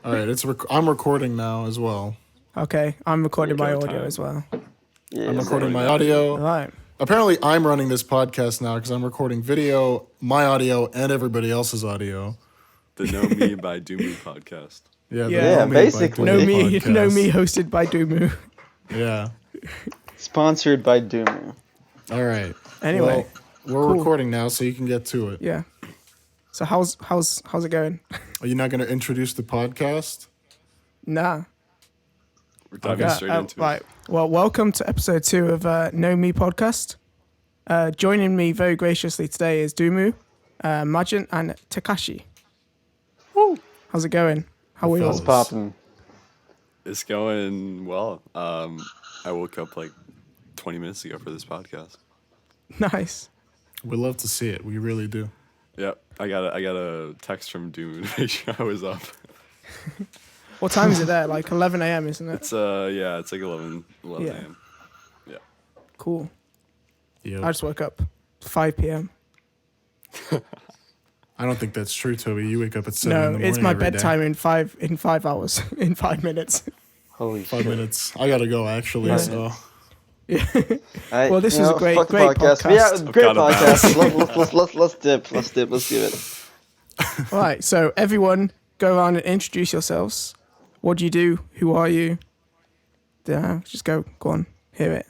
All right, I'm recording now as well. Okay, I'm recording my Go audio time. as well. I'm Yeah, recording my All audio. All right. Apparently, I'm running this podcast now because I'm recording video, my audio, and everybody else's audio. The Know Me by Duumu podcast. Yeah, the Yeah. Know Me basically. by No Duumu me, podcast. no me, hosted by Duumu. Yeah. sponsored by Duumu. All right. Anyway, Well, we're cool. recording now, so you can get to it. yeah. So how's it going? Are you not going to introduce the podcast? Nah. We're diving straight into right. it. Well, welcome to episode 2 of Know Me podcast. Joining me very graciously today is Duumu, Majent, and Takashi. Woo. How's it going? How are you? What's poppin'? It's going well. I woke up like 20 minutes ago for this podcast. Nice. We love to see it. We really do. Yep, I got a text from Duumu to make sure I was up. What time is it there? Like 11 a.m., isn't it? It's it's like 11 Yeah. a.m. Yeah. Cool. Yep. I just woke up 5 p.m. I don't think that's true, Toby. You wake up at 7 in the No, morning it's my every day. bedtime in 5 hours, in 5 minutes. Holy 5 shit. minutes. I got to go, actually, so... Well, this was a great fuck the podcast. Yeah, great I've got podcast. Let's dip. Let's give it. All right, so everyone go around and introduce yourselves. What do you do? Who are you? Just go on, hear it.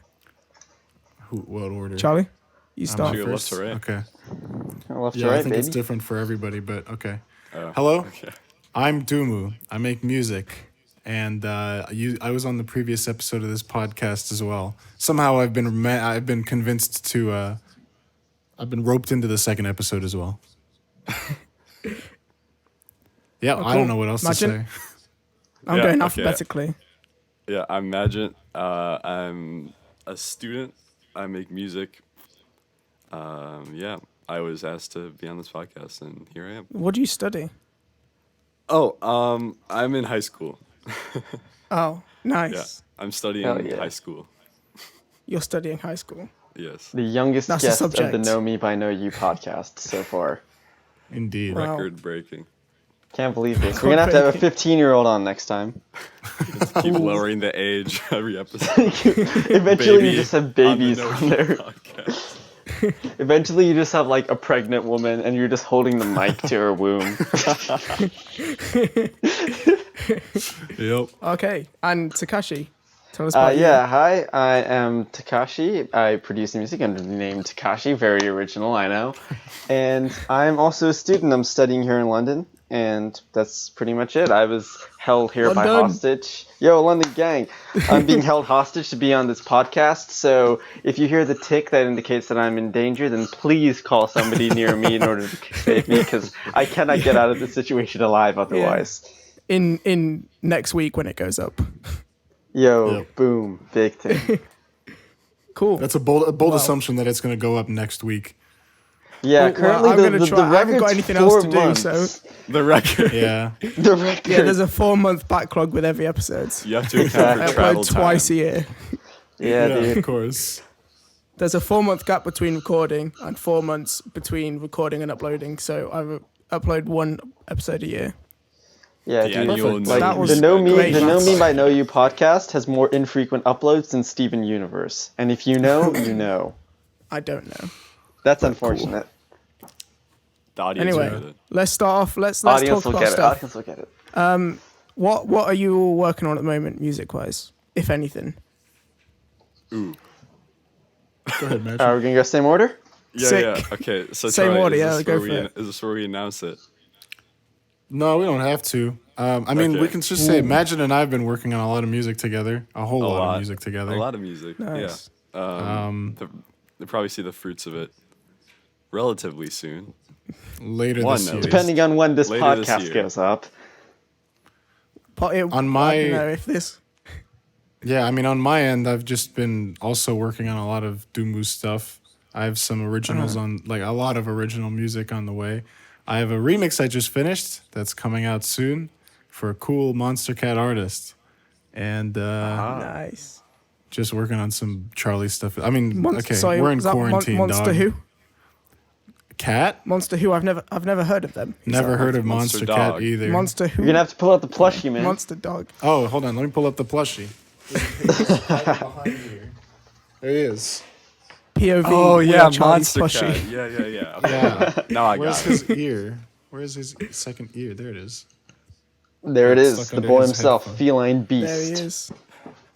What order? Charlie, you start. Should go left to right. Okay. Left to Yeah, I right, think baby. it's different for everybody, but okay. Oh, Hello, Okay. I'm Duumu. I make music, and I was on the previous episode of this podcast as well. Somehow I've been convinced to. I've been roped into the second episode as well. Yeah, I cool. don't know what else Imagine- to say. I'm Yeah, going okay. alphabetically. Yeah, I'm Majent. I'm a student. I make music. Yeah, I was asked to be on this podcast, and here I am. What do you study? Oh, I'm in high school. Oh, nice. Yeah, I'm studying Hell yeah. high school. You're studying high school. Yes. The youngest That's the guest of the subject. Know Me by Know You podcast so far. Indeed. Wow. Record breaking. Can't believe this. We're gonna have to have a 15-year-old on next time. Keep lowering the age every episode. Eventually, Baby you just have on the babies Know on You there. podcast. Eventually, you just have like a pregnant woman, and you're just holding the mic to her womb. Yep. Okay, and Takashi, tell us about you. Yeah, hi, I am Takashi. I produce music under the name Takashi, very original, I know. And I'm also a student. I'm studying here in London, and that's pretty much it. I was held here by London. hostage. Yo, London gang. I'm being held hostage to be on this podcast, so if you hear the tick that indicates that I'm in danger, then please call somebody near me in order to save me, because I cannot get out of this situation alive otherwise. In next week when it goes up. Yo, Yep. boom, big thing. Cool. That's a bold assumption that it's going to go up next week. Yeah, Well, currently I'm the gonna try. I haven't got record's anything else 4 to do, months. so The record. Yeah. The record. yeah, there's a 4-month backlog with every episode. You have to account I for travel upload twice a time. year. Yeah, Yeah, dude. of course. There's a 4-month gap between recording and 4 months between recording and uploading. So I upload 1 episode a year. Yeah, The dude. annual Perfect. Know That You was The Know Me, great the Know maths. Me by Know You podcast has more infrequent uploads than Steven Universe, and if you know, you know. I don't know. That's unfortunate. The audience Anyway, will get it. let's start off. Let's Audience talk will about get it. stuff. Audience will get it. What are you all working on at the moment, music wise, if anything? Ooh. Go ahead, Magic. We're gonna go same order. Yeah, Sick. yeah. Okay, so Same Charlie, order, is yeah, this go where for we, it. is this where we announce it? No, we don't have to. I mean, Okay. we can just say Imagine and I have been working on a lot of music together. A whole lot of music together. A lot of music. Nice. Yeah. They'll probably see the fruits of it relatively soon. Later One, this at year. least. Depending on when this Later this podcast year. goes up. On I my don't know if this. Yeah, I mean, on my end, I've just been also working on a lot of Duumu stuff. I have some originals on, like a lot of original music on the way. I have a remix I just finished that's coming out soon for a cool Monster Cat artist. And Nice. just working on some Charlie stuff. I mean, Monster, okay, sorry, we're in was that quarantine, Monster dog. who? Cat? Monster Who? I've never heard of them. Who's Never that? heard of Monster Monster Cat Dog. either. Monster Who? You're gonna have to pull out the plushie, man. Monster Dog. Oh, hold on. Let me pull up the plushie. There he is. POV. Oh we yeah, are Charlie's Monster plushie. Cat. Yeah. Okay. Yeah. Now I Where's got it. his ear? Where's his second ear? There it is. There it It's is, stuck the under boy his himself, headphone. feline beast. There he is.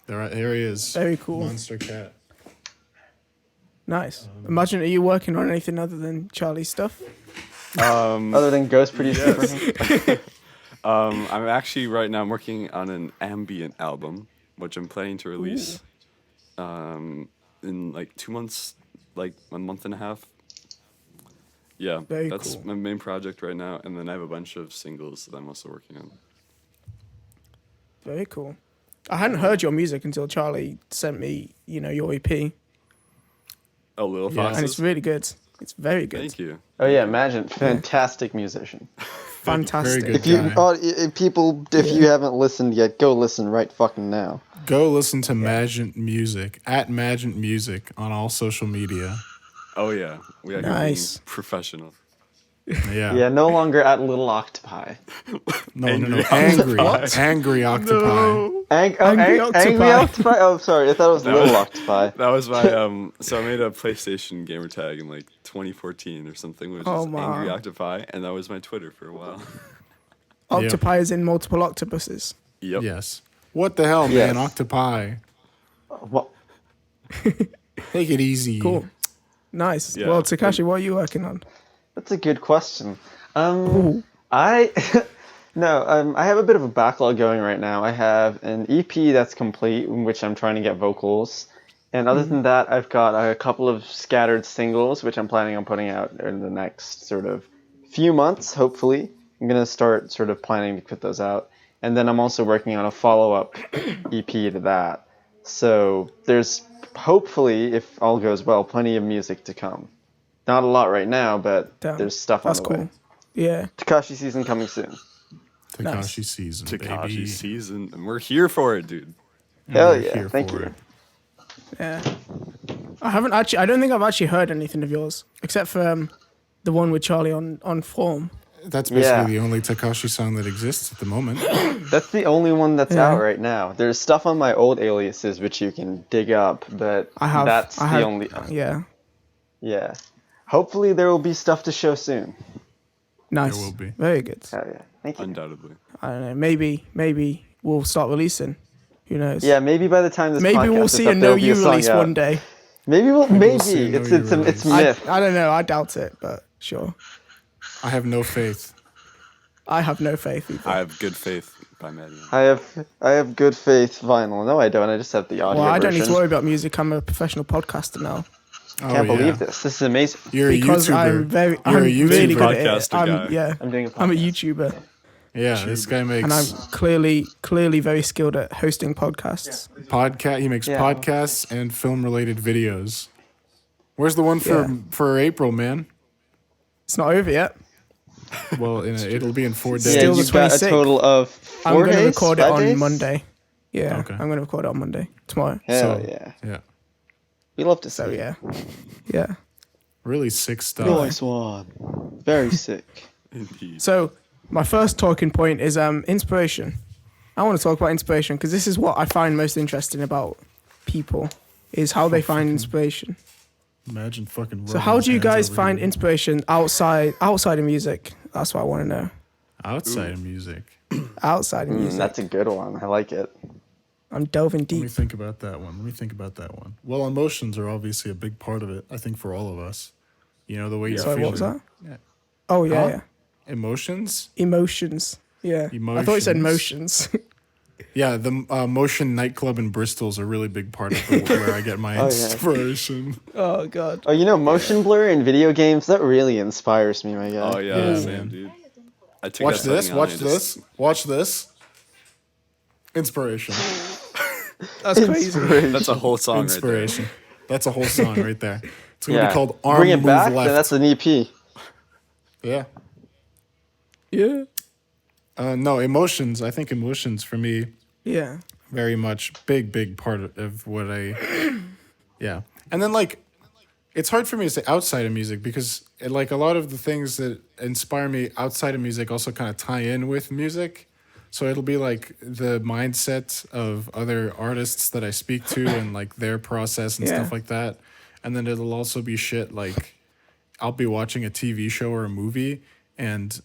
There he is. Very cool. Monster Cat. Nice. Imagine, are you working on anything other than Charlie's stuff? Other than Ghost producing for him. I'm actually right now I'm working on an ambient album, which I'm planning to release in like 2 months, like a month and a half. Yeah, Very that's cool. my main project right now, and then I have a bunch of singles that I'm also working on. Very cool. I hadn't heard your music until Charlie sent me, your EP, Oh, Little Yeah. Foxes. and it's really good. It's very good. Thank you. Oh yeah, Majent, fantastic musician. Fantastic. Very good. If you guy. if you haven't listened yet, go listen right fucking now. Go listen to Majent Music at Majent Music on all social media. Oh yeah, we are Nice. being professional. Yeah. Yeah, no longer at Little Octopi. No. Angry Angry. Octopi. Angry Octopi. Angry Octopi. Angry Octopi. Oh, sorry, I thought it was Little Octopi. That was my so I made a PlayStation gamer tag in like 2014 or something, which Oh, is Angry wow. Octopi, and that was my Twitter for a while. Octopi is in multiple octopuses. Yep. Yes. What the hell, Yes. man? Octopi. Well, Take it easy. Cool. Nice. Yeah. Well, Takashi, what are you working on? that's a good question. I I have a bit of a backlog going right now. I have an EP that's complete, in which I'm trying to get vocals. And other than that, I've got a couple of scattered singles, which I'm planning on putting out in the next sort of few months, hopefully. I'm going to start sort of planning to put those out. And then I'm also working on a follow-up EP to that. So there's hopefully, if all goes well, plenty of music to come. Not a lot right now, but Damn. there's stuff on That's the cool. way. Yeah. Takashi season coming soon. Takashi season, Takashi baby. season, and we're here for it, dude. Hell We're yeah, here thank for you. it. Yeah. I don't think I've actually heard anything of yours, except for the one with Charlie on Form. That's basically Yeah. the only Takashi song that exists at the moment. That's the only one that's Yeah. out right now. There's stuff on my old aliases which you can dig up, but that's I the have, only. Yeah. Yeah. Hopefully there will be stuff to show soon. Nice. will be. Very good. Hell yeah. Thank you. Undoubtedly. I don't know. Maybe we'll start releasing. Who knows? Yeah, maybe by the time this Maybe podcast we'll is see up, a No there'll be You song release out. one day. Maybe we'll see a No it's You it's release. myth. I don't know. I doubt it, but sure. I have no faith. I have no faith either. I have good faith by Maddie. I have good faith vinyl. No, I don't. I just have the audio Well, I don't need version. to worry about music. I'm a professional podcaster now. Can't believe this. This is amazing. You're a Because YouTuber. I'm really YouTuber. good at it. Podcaster guy. Yeah. I'm doing a podcast. I'm a YouTuber. Yeah, this guy makes And I'm clearly very skilled at hosting podcasts. podcast. He makes Yeah. podcasts and film-related videos. Where's the one for April, man? It's not over yet. Well, it'll be in 4 days. Yeah, Still the you've got a 26th. total of 4 I'm going to days, record it 5 on days? Monday. Yeah, Okay. I'm going to record it on Monday, tomorrow. Hell So- yeah. Yeah, We love to see So it. yeah. really sick stuff. Nice one. Very sick. Indeed. So my first talking point is inspiration. I want to talk about inspiration because this is what I find most interesting about people is how they find inspiration. Imagine fucking. So rubbing how his do you hands guys over find here. inspiration outside of music? That's what I want to know. outside of music? Outside of music. That's a good one. I like it. I'm delving Let me deep. think about that one. Well, emotions are obviously a big part of it. I think for all of us. You know the way you're Sorry, feeling. what was that? Yeah. Oh yeah, Huh? yeah. Emotions. Emotions. Yeah. I thought you said Emotions. motions. Yeah, the Motion nightclub in Bristol is a really big part of where I get my yeah. inspiration. Oh god. Oh, motion blur in video games, that really inspires me, my guy. Oh yeah, Yeah, same, man. dude. I took Watch that this. setting on Watch and just- this. Watch this. Inspiration. That's crazy. Inspiration. That's a whole song Inspiration. That's a whole song right there. It's gonna Yeah. be called Arm Bring it Move back, Left. then that's an EP. Yeah. Yeah. No, emotions. I think emotions for me Yeah. very much big part of what I. Yeah, and then like it's hard for me to say outside of music because like a lot of the things that inspire me outside of music also kind of tie in with music. So it'll be like the mindset of other artists that I speak to and like their process and Yeah. stuff like that. And then it'll also be shit like I'll be watching a TV show or a movie and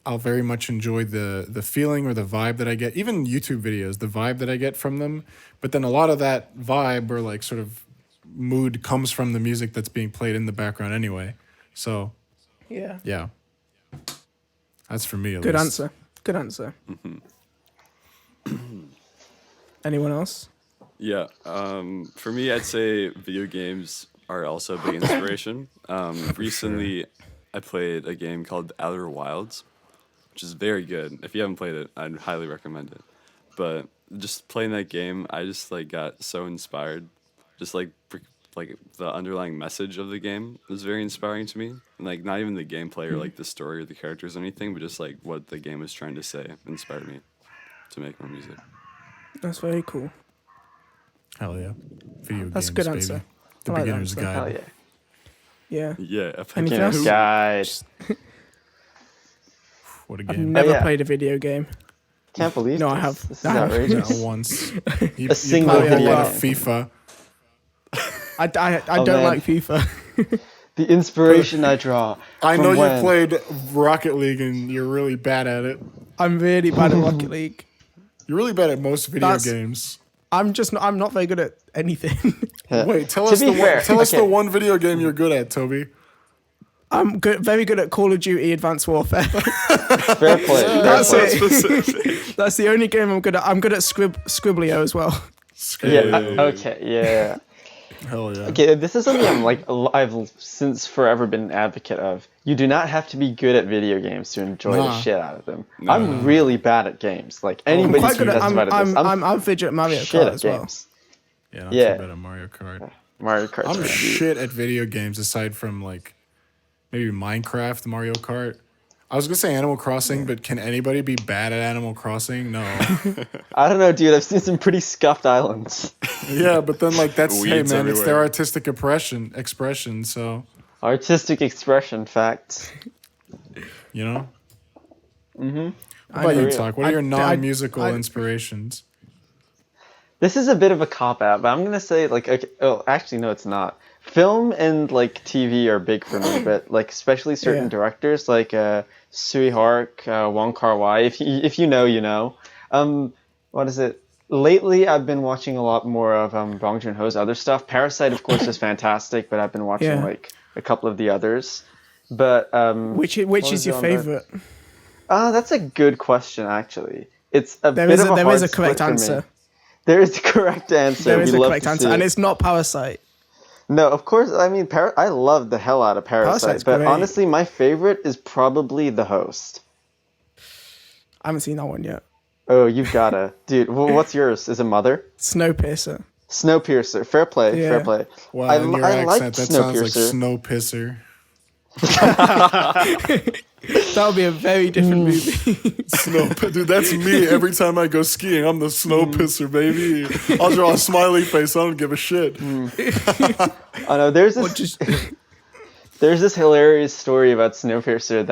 I'll very much enjoy the feeling or the vibe that I get, even YouTube videos, the vibe that I get from them. But then a lot of that vibe or like sort of mood comes from the music that's being played in the background anyway. So Yeah. yeah, that's for me. At Good least. answer. Good answer. Anyone else? Yeah. For me, I'd say video games are also a big inspiration. Recently, I played a game called Outer Wilds, which is very good. If you haven't played it, I'd highly recommend it. But just playing that game, I just like got so inspired. Just like the underlying message of the game was very inspiring to me. And, like not even the gameplay or like the story or the characters or anything, but just like what the game was trying to say inspired me to make more music. That's very cool. Hell yeah, video That's games, a good baby. answer. The I like that beginner's answer. guide. Hell yeah. Yeah. Yeah. Anything Beginner's else? guide. What a I've game! never yeah. played a video game. Can't believe No, I this. have. This is I have. outrageous. Not once. You, A single played a video lot of game. FIFA. I Oh, don't man. like FIFA. The inspiration I draw. I from know you when- played Rocket League and you're really bad at it. I'm really bad at Rocket League. You're really bad at most video That's- games. I'm not very good at anything. Wait, tell To us be the fair, one, tell us okay. the one video game you're good at, Toby. I'm very good at Call of Duty Advanced Warfare. Fair play. That's fair play. Specific. That's the only game I'm good at. I'm good at Scribblio as well. Yeah. Okay. Yeah. Hell yeah. Okay. This is something I've since forever been an advocate of. You do not have to be good at video games to enjoy the Nah. shit out of them. I'm really bad at games. Like anybody Quite good can at, testify to this. I'm average at Mario shit Kart at as well. games. Yeah, not Yeah. too bad at Mario Kart. Mario Kart. I'm shit at video games aside from like maybe Minecraft, Mario Kart. I was gonna say Animal Crossing, but can anybody be bad at Animal Crossing? No. I don't know, dude. I've seen some pretty scuffed islands. Yeah, but then like that's hey man, Weeds it's everywhere. their artistic expression. So Artistic expression facts. you know. Mm-hmm. What about you, agree. Talk? What are your I- non-musical I- inspirations? This is a bit of a cop out, but I'm gonna say like okay, oh, actually no, it's not. Film and like TV are big for me, but like especially certain Yeah. directors like Sui Hark, Wong Kar-wai. If you know, you know. What is it? Lately, I've been watching a lot more of Bong Joon-ho's other stuff. Parasite, of course, is fantastic, but I've been watching Yeah. like a couple of the others. But Which what is was your it on that? favorite? That's a good question, actually. It's a There bit is of a there hard is a split correct for me. answer. There is a correct answer. There is We a love correct to answer, see and it. it's not Parasite. No, of course. I mean, I love the hell out of Parasite, Parasite's but great. honestly, my favorite is probably The Host. I haven't seen that one yet. Oh, you've gotta, dude. Well, what's yours? Is it Mother? Snowpiercer. Snowpiercer. Fair play. Yeah. Fair play. Wow, I, in your I liked accent, that sounds like Snowpiercer. snow pisser. That would be a very different movie. Dude, that's me every time I go skiing. I'm the snow pisser, baby. I'll draw a smiley face. I don't give a shit. Oh no, there's Or this. just There's this hilarious story about Snowpiercer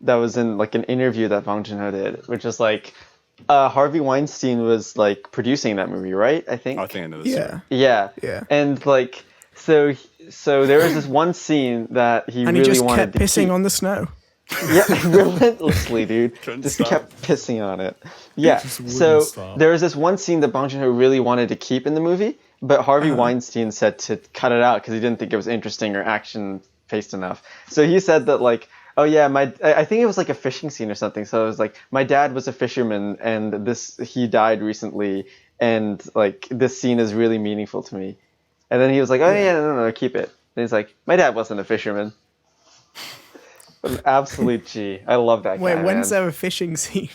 that was in like an interview that Bong Joon-ho did, which is like Harvey Weinstein was like producing that movie, right? I think. I think I know this. yeah. Yeah. Yeah. And like so there was this one scene that he And really he just wanted kept to pissing keep. on the snow. Yeah, relentlessly, dude. Couldn't Just stop. kept pissing on it. Yeah. Just wouldn't So stop. there was this one scene that Bong Joon-ho really wanted to keep in the movie, but Harvey Weinstein said to cut it out because he didn't think it was interesting or action-paced enough. So he said that like, oh yeah, I think it was like a fishing scene or something. So it was like, my dad was a fisherman and he died recently, and like this scene is really meaningful to me. And then he was like, oh yeah, no, keep it. And he's like, my dad wasn't a fisherman. An absolute G. I love that Wait, guy, when's man. there a fishing scene?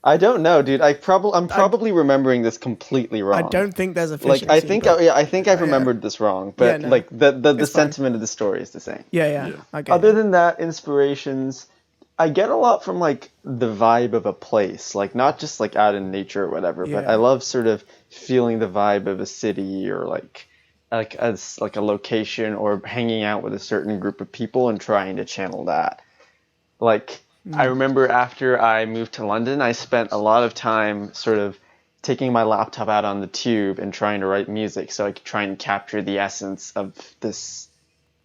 I don't know, dude. I'm probably remembering this completely wrong. I don't think there's a like. fishing I scene. think but- I think I've remembered this wrong, but Yeah, no. like the It's fine. sentiment of the story is the same. Yeah. Yeah. I get Other it. than that, inspirations, I get a lot from like the vibe of a place, like not just like out in nature or whatever, but Yeah. I love sort of feeling the vibe of a city or like like as like a location or hanging out with a certain group of people and trying to channel that. Like I remember after I moved to London, I spent a lot of time sort of taking my laptop out on the tube and trying to write music so I could try and capture the essence of this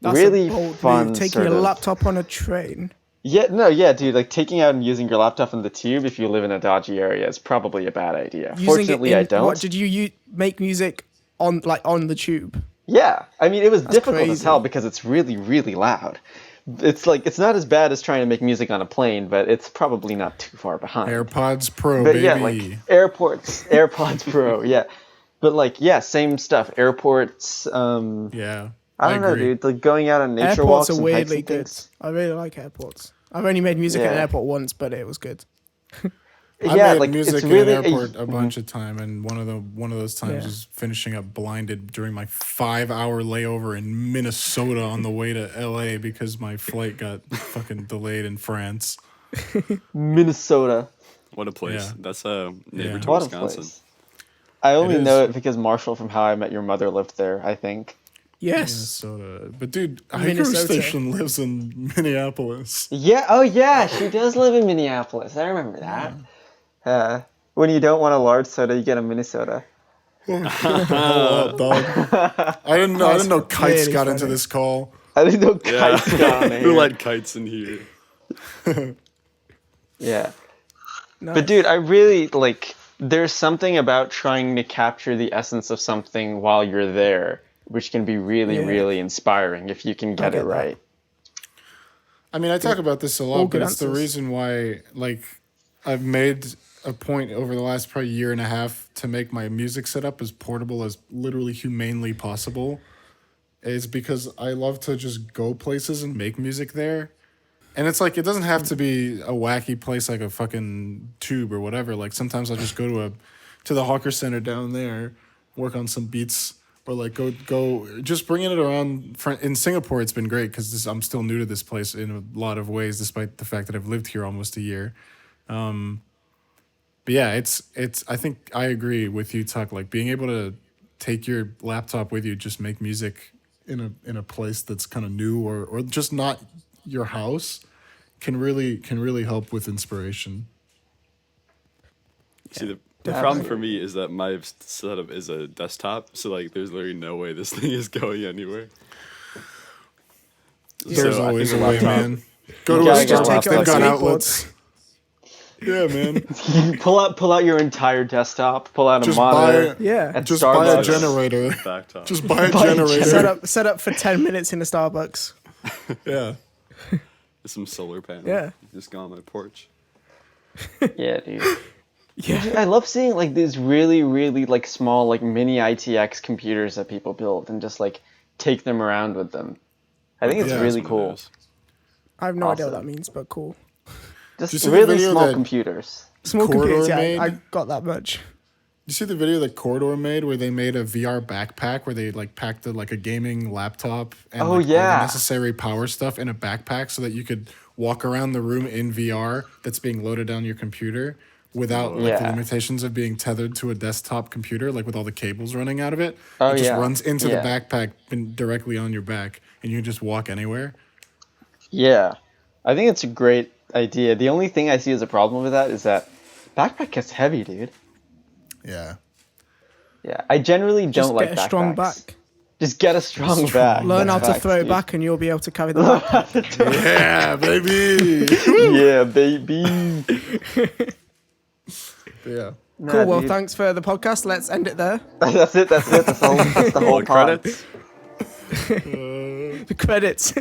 That's really a bold fun move. Taking sort your of laptop on a train. Yeah, no, yeah, dude, like taking out and using your laptop in the tube if you live in a dodgy area is probably a bad idea. Using Fortunately, it in, I don't. What did you make music on the tube? Yeah, I mean, it was difficult as crazy. hell because it's really, really loud. It's like it's not as bad as trying to make music on a plane, but it's probably not too far behind. AirPods Pro, But baby. yeah, like AirPods Pro, yeah. But like, yeah, same stuff. Airports. Yeah. I don't know, agree. dude. Like going out on nature Airports walks are and hikes weirdly and good. things. I really like airports. I've only made music at an Yeah. airport once, but it was good. I Yeah, made like music it's in really an airport a bunch of time, and one of those times Yeah. was finishing up blinded during my 5-hour layover in Minnesota on the way to LA because my flight got fucking delayed in France. Minnesota. What a place. Yeah. That's a neighbor Yeah. to What a Wisconsin. place. I only is. know it because Marshall from How I Met Your Mother lived there, I think. Yes. Minnesota. But dude, Hikaru Minnesota. Station lives in Minneapolis. Yeah, oh yeah, she does live in Minneapolis. I remember that. When you don't want a large soda, you get a Minnesota. Hold up, dog. I didn't know kites really got into funny. this call. I didn't know Yeah, kites got on who here. let kites in here? Yeah. Nice. But dude, I really like there's something about trying to capture the essence of something while you're there, which can be really, Yeah. really inspiring if you can get get it that. right. I mean, I talk about this a All lot, but good it's the answers. reason why, like, I've made a point over the last probably year and a half to make my music setup as portable as literally humanely possible. Is because I love to just go places and make music there. And it's like, it doesn't have to be a wacky place like a fucking tube or whatever. Like, sometimes I'll just go to the Hawker Center down there, work on some beats, or like go just bringing it around. In Singapore, it's been great because I'm still new to this place in a lot of ways, despite the fact that I've lived here almost a year. But yeah, it's. I think I agree with you, Tuck. Like being able to take your laptop with you, just make music in a place that's kind of new or just not your house, can really help with inspiration. See, the problem for me is that my setup is a desktop, so like there's literally no way this thing is going anywhere. There's So I always a think way, laptop- man. Go to You a gotta store. go take it They've on got skateboards. outlets. Yeah, man. You pull out your entire desktop, pull out a Just monitor. Yeah. At Just buy a Starbucks. generator. Backtop. Just buy a Buy a generator. Set up for 10 minutes in a Starbucks. Yeah. Some solar panel. Yeah. Just go on my porch. Yeah, dude. Yeah. I love seeing like these really, really like small like mini ITX computers that people build and just like take them around with them. I think it's Yeah, really That's what it cool. is. I have no idea what Awesome. that means, but cool. Just you see the really video small that- computers. Small Corridor computers, yeah, made? I got that much. You see the video that Corridor made where they made a VR backpack where they like packed like a gaming laptop and Oh, like, all yeah. the necessary power stuff in a backpack so that you could walk around the room in VR that's being loaded down your computer without like the Yeah. limitations of being tethered to a desktop computer, like with all the cables running out of it. Oh, it just yeah. runs into Yeah. the backpack and directly on your back, and you can just walk anywhere. Yeah. I think it's a great idea. The only thing I see as a problem with that is that backpack gets heavy, dude. Yeah. Yeah. I generally Just don't like get a strong backpacks. back. Just get a strong Strong. back. Learn how That's to throw facts, it dude. back and you'll be able to carry the back. Yeah, baby. Yeah, baby. Yeah. Nah, Cool, well, dude. thanks for the podcast. Let's end it there. That's it. That's the whole The pod. credits. The credits.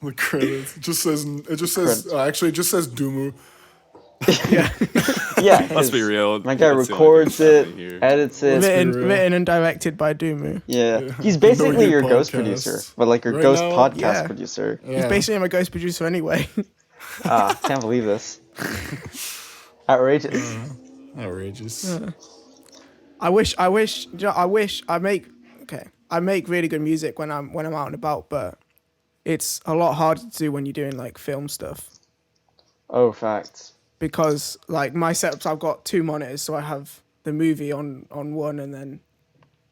The credits. It just says actually it just says Duumu. Yeah. Let's be his- real. My guy that's the only thing records that's it, happening here. edits it. real. written and directed by Duumu. Yeah. He's basically No your Hate ghost podcast. producer, but like your Right ghost now, podcast yeah. producer. He's Yeah. basically my ghost producer anyway. Can't believe this. Outrageous. Outrageous. I make really good music when I'm out and about, but it's a lot harder to do when you're doing like film stuff. Oh, facts. Because like my setups, I've got 2 monitors, so I have the movie on one and then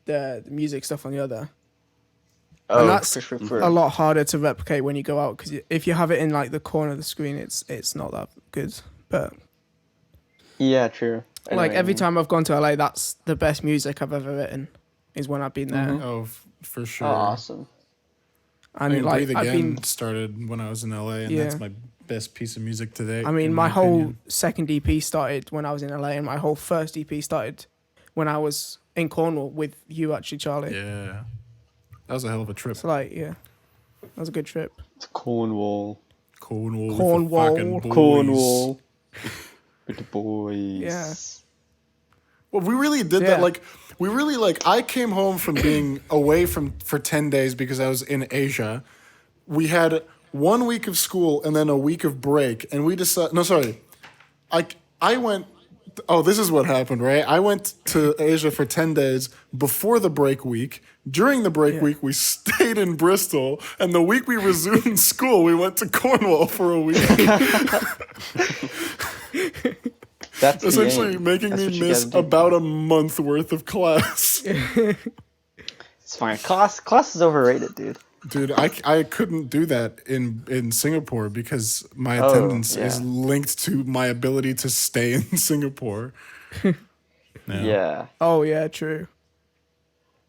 the music stuff on the other. And Oh, that's for sure. a lot harder to replicate when you go out because if you have it in like the corner of the screen, it's not that good. But Yeah, true. I know like what you every mean. time I've gone to LA, that's the best music I've ever written. Is when I've been there, Oh, for sure. Oh, awesome. I and mean, like Breathe I've Again been. started when I was in LA, and Yeah. that's my best piece of music today. I mean, in my whole opinion. second EP started when I was in LA, and my whole first EP started when I was in Cornwall with you, actually, Charlie. Yeah, that was a hell of a trip. So like, yeah, that was a good trip. It's Cornwall. Cornwall, Cornwall. with the fucking boys. Cornwall. With the boys. Yeah. Well, we really did Yeah. that. Like, we really like. I came home from being away for 10 days because I was in Asia. We had 1 week of school and then a week of break, and we decided. No, sorry, I went. Oh, this is what happened, right? I went to Asia for 10 days before the break week. During the break week, we stayed in Bristol, and the week we resumed school, we went to Cornwall for a week. That's the Essentially aim. making That's me what you miss gotta do. about a month worth of class. It's fine. Class is overrated, dude. Dude, I couldn't do that in Singapore because my Oh, attendance yeah. is linked to my ability to stay in Singapore. Yeah. Oh yeah, true.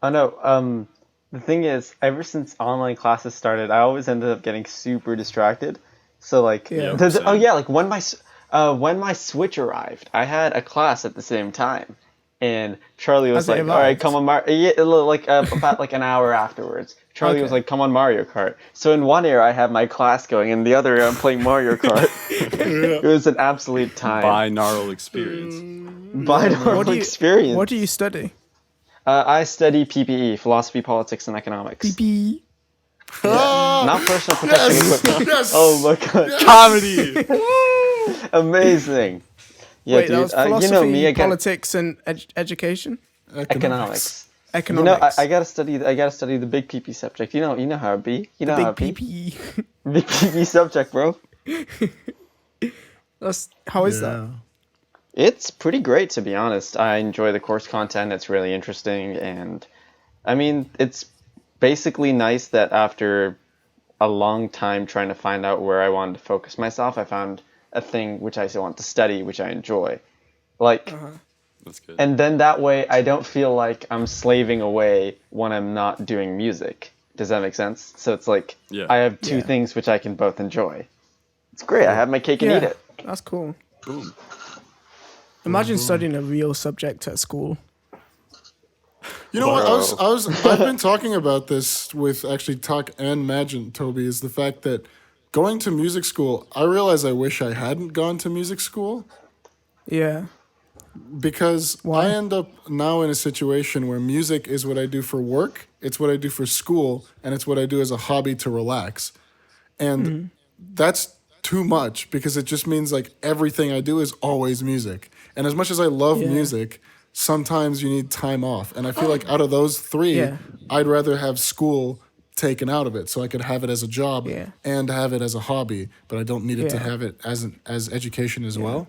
Oh no. The thing is, ever since online classes started, I always ended up getting super distracted. So like, Yeah. oh yeah, like when my Switch arrived, I had a class at the same time, and Charlie was As it like, "All right, arrived? come on, like about like an hour afterwards." Charlie was Okay. like, "Come on, Mario Kart." So in one ear I have my class going, and the other ear I'm playing Mario Kart. It was an absolute time. Binaural experience. Binaural experience. What do you study? I study PPE, philosophy, politics, and economics. PP. Not personal protection equipment. Yes. Oh my god, Comedy! amazing! Yeah, Wait, dude. that was philosophy, You know me again. politics, and education. Economics. You know, Economics. I gotta study. I gotta study the big PP subject. You know how it be. You know how Big it be. PP. Big PP subject, bro. How is that? It's pretty great, to be honest. I enjoy the course content. It's really interesting, and I mean, it's basically nice that after a long time trying to find out where I wanted to focus myself, I found a thing which I want to study, which I enjoy. Like, That's good. and then that way I don't feel like I'm slaving away when I'm not doing music. Does that make sense? So it's like Yeah. I have two Yeah. things which I can both enjoy. It's great. I have my cake and eat it. That's cool. Boom. Imagine studying a real subject at school. You know what? I've been talking about this with actually Tuck and Majent, Toby, is the fact that going to music school, I realize I wish I hadn't gone to music school Yeah. because Why? I end up now in a situation where music is what I do for work, it's what I do for school, and it's what I do as a hobby to relax. And that's too much because it just means like everything I do is always music. And as much as I love Yeah. music, sometimes you need time off. And I feel like out of those three, Yeah. I'd rather have school taken out of it so I could have it as a job Yeah. and have it as a hobby, but I don't need it to Yeah. have it as education as well.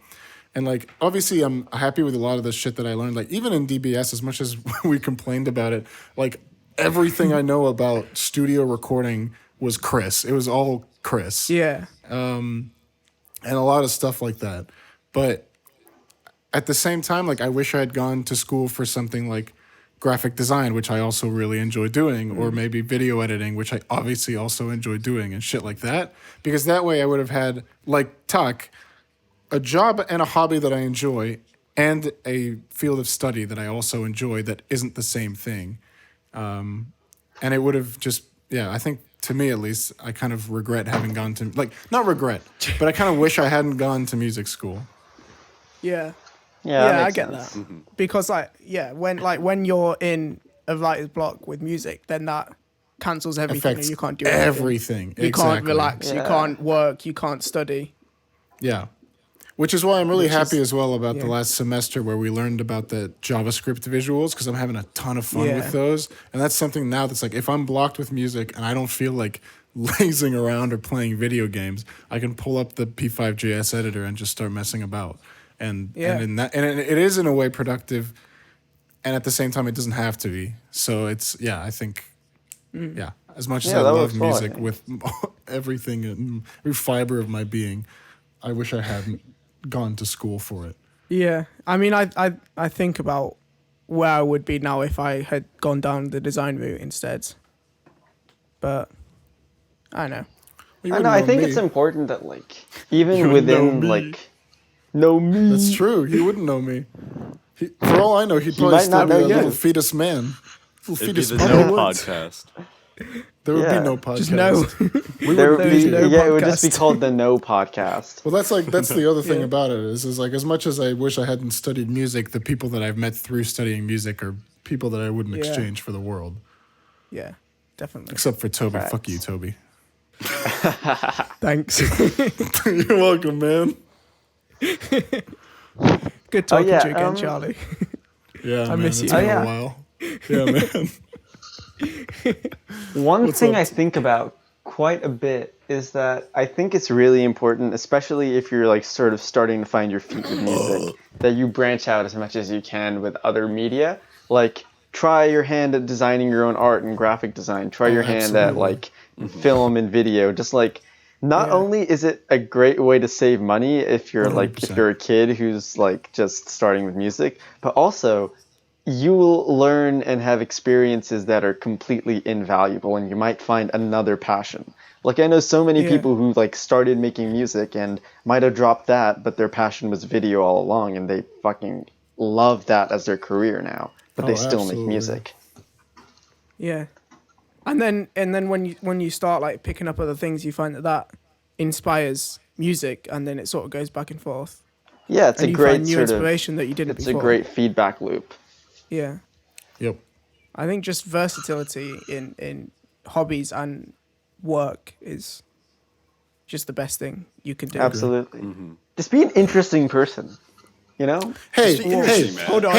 And like obviously I'm happy with a lot of the shit that I learned. Like even in DBS, as much as we complained about it, like everything I know about studio recording was Chris. It was all Chris. Yeah. And a lot of stuff like that. But at the same time, like I wish I had gone to school for something like graphic design, which I also really enjoy doing, or maybe video editing, which I obviously also enjoy doing, and shit like that. Because that way I would have had, like Tuck, a job and a hobby that I enjoy, and a field of study that I also enjoy that isn't the same thing. And it would have just, yeah, I think to me at least, I kind of regret having gone to, like, not regret, but I kind of wish I hadn't gone to music school. Yeah. Yeah, that I makes get sense. that. Because when you're in a writer's block with music, then that cancels everything Affects and you can't do anything. everything. You Exactly. can't relax, you Yeah. can't work, you can't study. Yeah. Which is why I'm really Which happy is- as well about the yeah. last semester where we learned about the JavaScript visuals because I'm having a ton of fun Yeah. with those. And that's something now that's like, if I'm blocked with music and I don't feel like lazing around or playing video games, I can pull up the P5JS editor and just start messing about. And it is in a way productive, and at the same time it doesn't have to be. So it's I think As much as Yeah, I that love works well, I music think. with everything, every fiber of my being, I wish I hadn't gone to school for it. Yeah, I mean, I think about where I would be now if I had gone down the design route instead. But I don't know. You I know. wouldn't I know think me. it's important that like You even wouldn't know within me. like know me. That's true. He wouldn't know me. For all I know, he'd probably might still not be know a little you. fetus man. Little It'd be fetus the man. no would. podcast. There would Yeah. be no podcast. Just no. We There would would There's be, no it would just be podcast. called the No Podcast. Well, that's the other thing Yeah. about it is like as much as I wish I hadn't studied music, the people that I've met through studying music are people that I wouldn't Yeah. exchange for the world. Yeah, definitely. Except for Toby. Facts. Fuck you, Toby. Thanks. You're welcome, man. Good talking yeah, to you again, Charlie. Yeah, man. miss It's you. been Oh, yeah. a while. Yeah, man. One What's thing up? I think about quite a bit is that I think it's really important, especially if you're like sort of starting to find your feet with music, that you branch out as much as you can with other media. Like, try your hand at designing your own art and graphic design. Try your hand at absolutely. like film and video. Just like, not Yeah. only is it a great way to save money if you're like if 100%. you're a kid who's like just starting with music, but also you will learn and have experiences that are completely invaluable, and you might find another passion. Like, I know so many Yeah. people who like started making music and might have dropped that, but their passion was video all along, and they fucking love that as their career now, but they Oh, still make absolutely. music. Yeah, and then when you start like picking up other things, you find that inspires music, and then it sort of goes back and forth, Yeah, it's and a you great find new sort of inspiration that you didn't it's before. a great feedback loop. Yeah, Yep. I think just versatility in hobbies and work is just the best thing you can do. Absolutely. Just be an interesting person, you know? Hey, be hey, interesting, man. Hold on.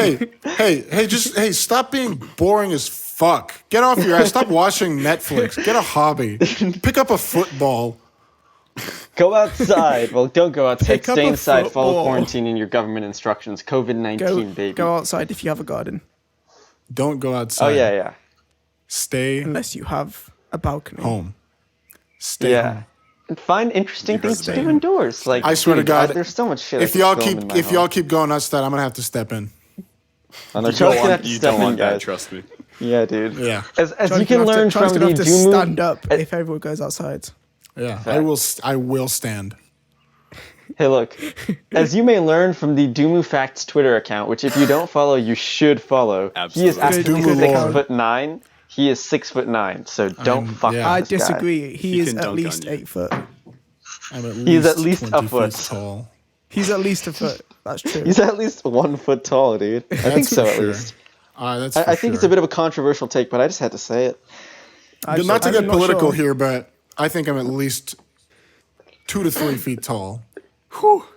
hey, stop being boring as fuck. Get off your ass. Stop watching Netflix. Get a hobby. Pick up a football. Go outside. Well, don't go outside. Pick up Stay a inside. Follow football. quarantine and your government instructions. COVID-19, baby. Go outside if you have a garden, Don't go Oh, outside. yeah. Stay unless you have a balcony. home. Stay Yeah. home. And find interesting things to do reservation. indoors. Like, I swear to dude, God, there's so much shit. If I y'all could film keep in my if y'all home. keep going outside, I'm gonna have to step in. Oh, no, You Charles don't gonna have to you step don't in, want that, guys. trust me. Yeah, dude. Yeah, As Charlie's you can gonna have learn to, Charlie's from gonna the have to Duumu. stand up if everyone goes outside. yeah. Facts. I will stand. Hey, look. As you may learn from the Duumu Facts Twitter account, which if you don't follow, you should follow. He is Absolutely. actually Good Duumu lore. 6'9". He is 6'9", so don't fuck yeah. with I this guy. disagree. He is can at dunk least on you. 8 foot. I'm at He's least at least 20 a foot. feet tall. He's at least a foot. That's true. He's at least 1 foot tall, dude. I think That's so, for at sure. least. That's. I think it's a bit of a controversial take, but I just had to say it. Not to I'm get not political sure. here, but I think I'm at least 2 to 3 feet tall.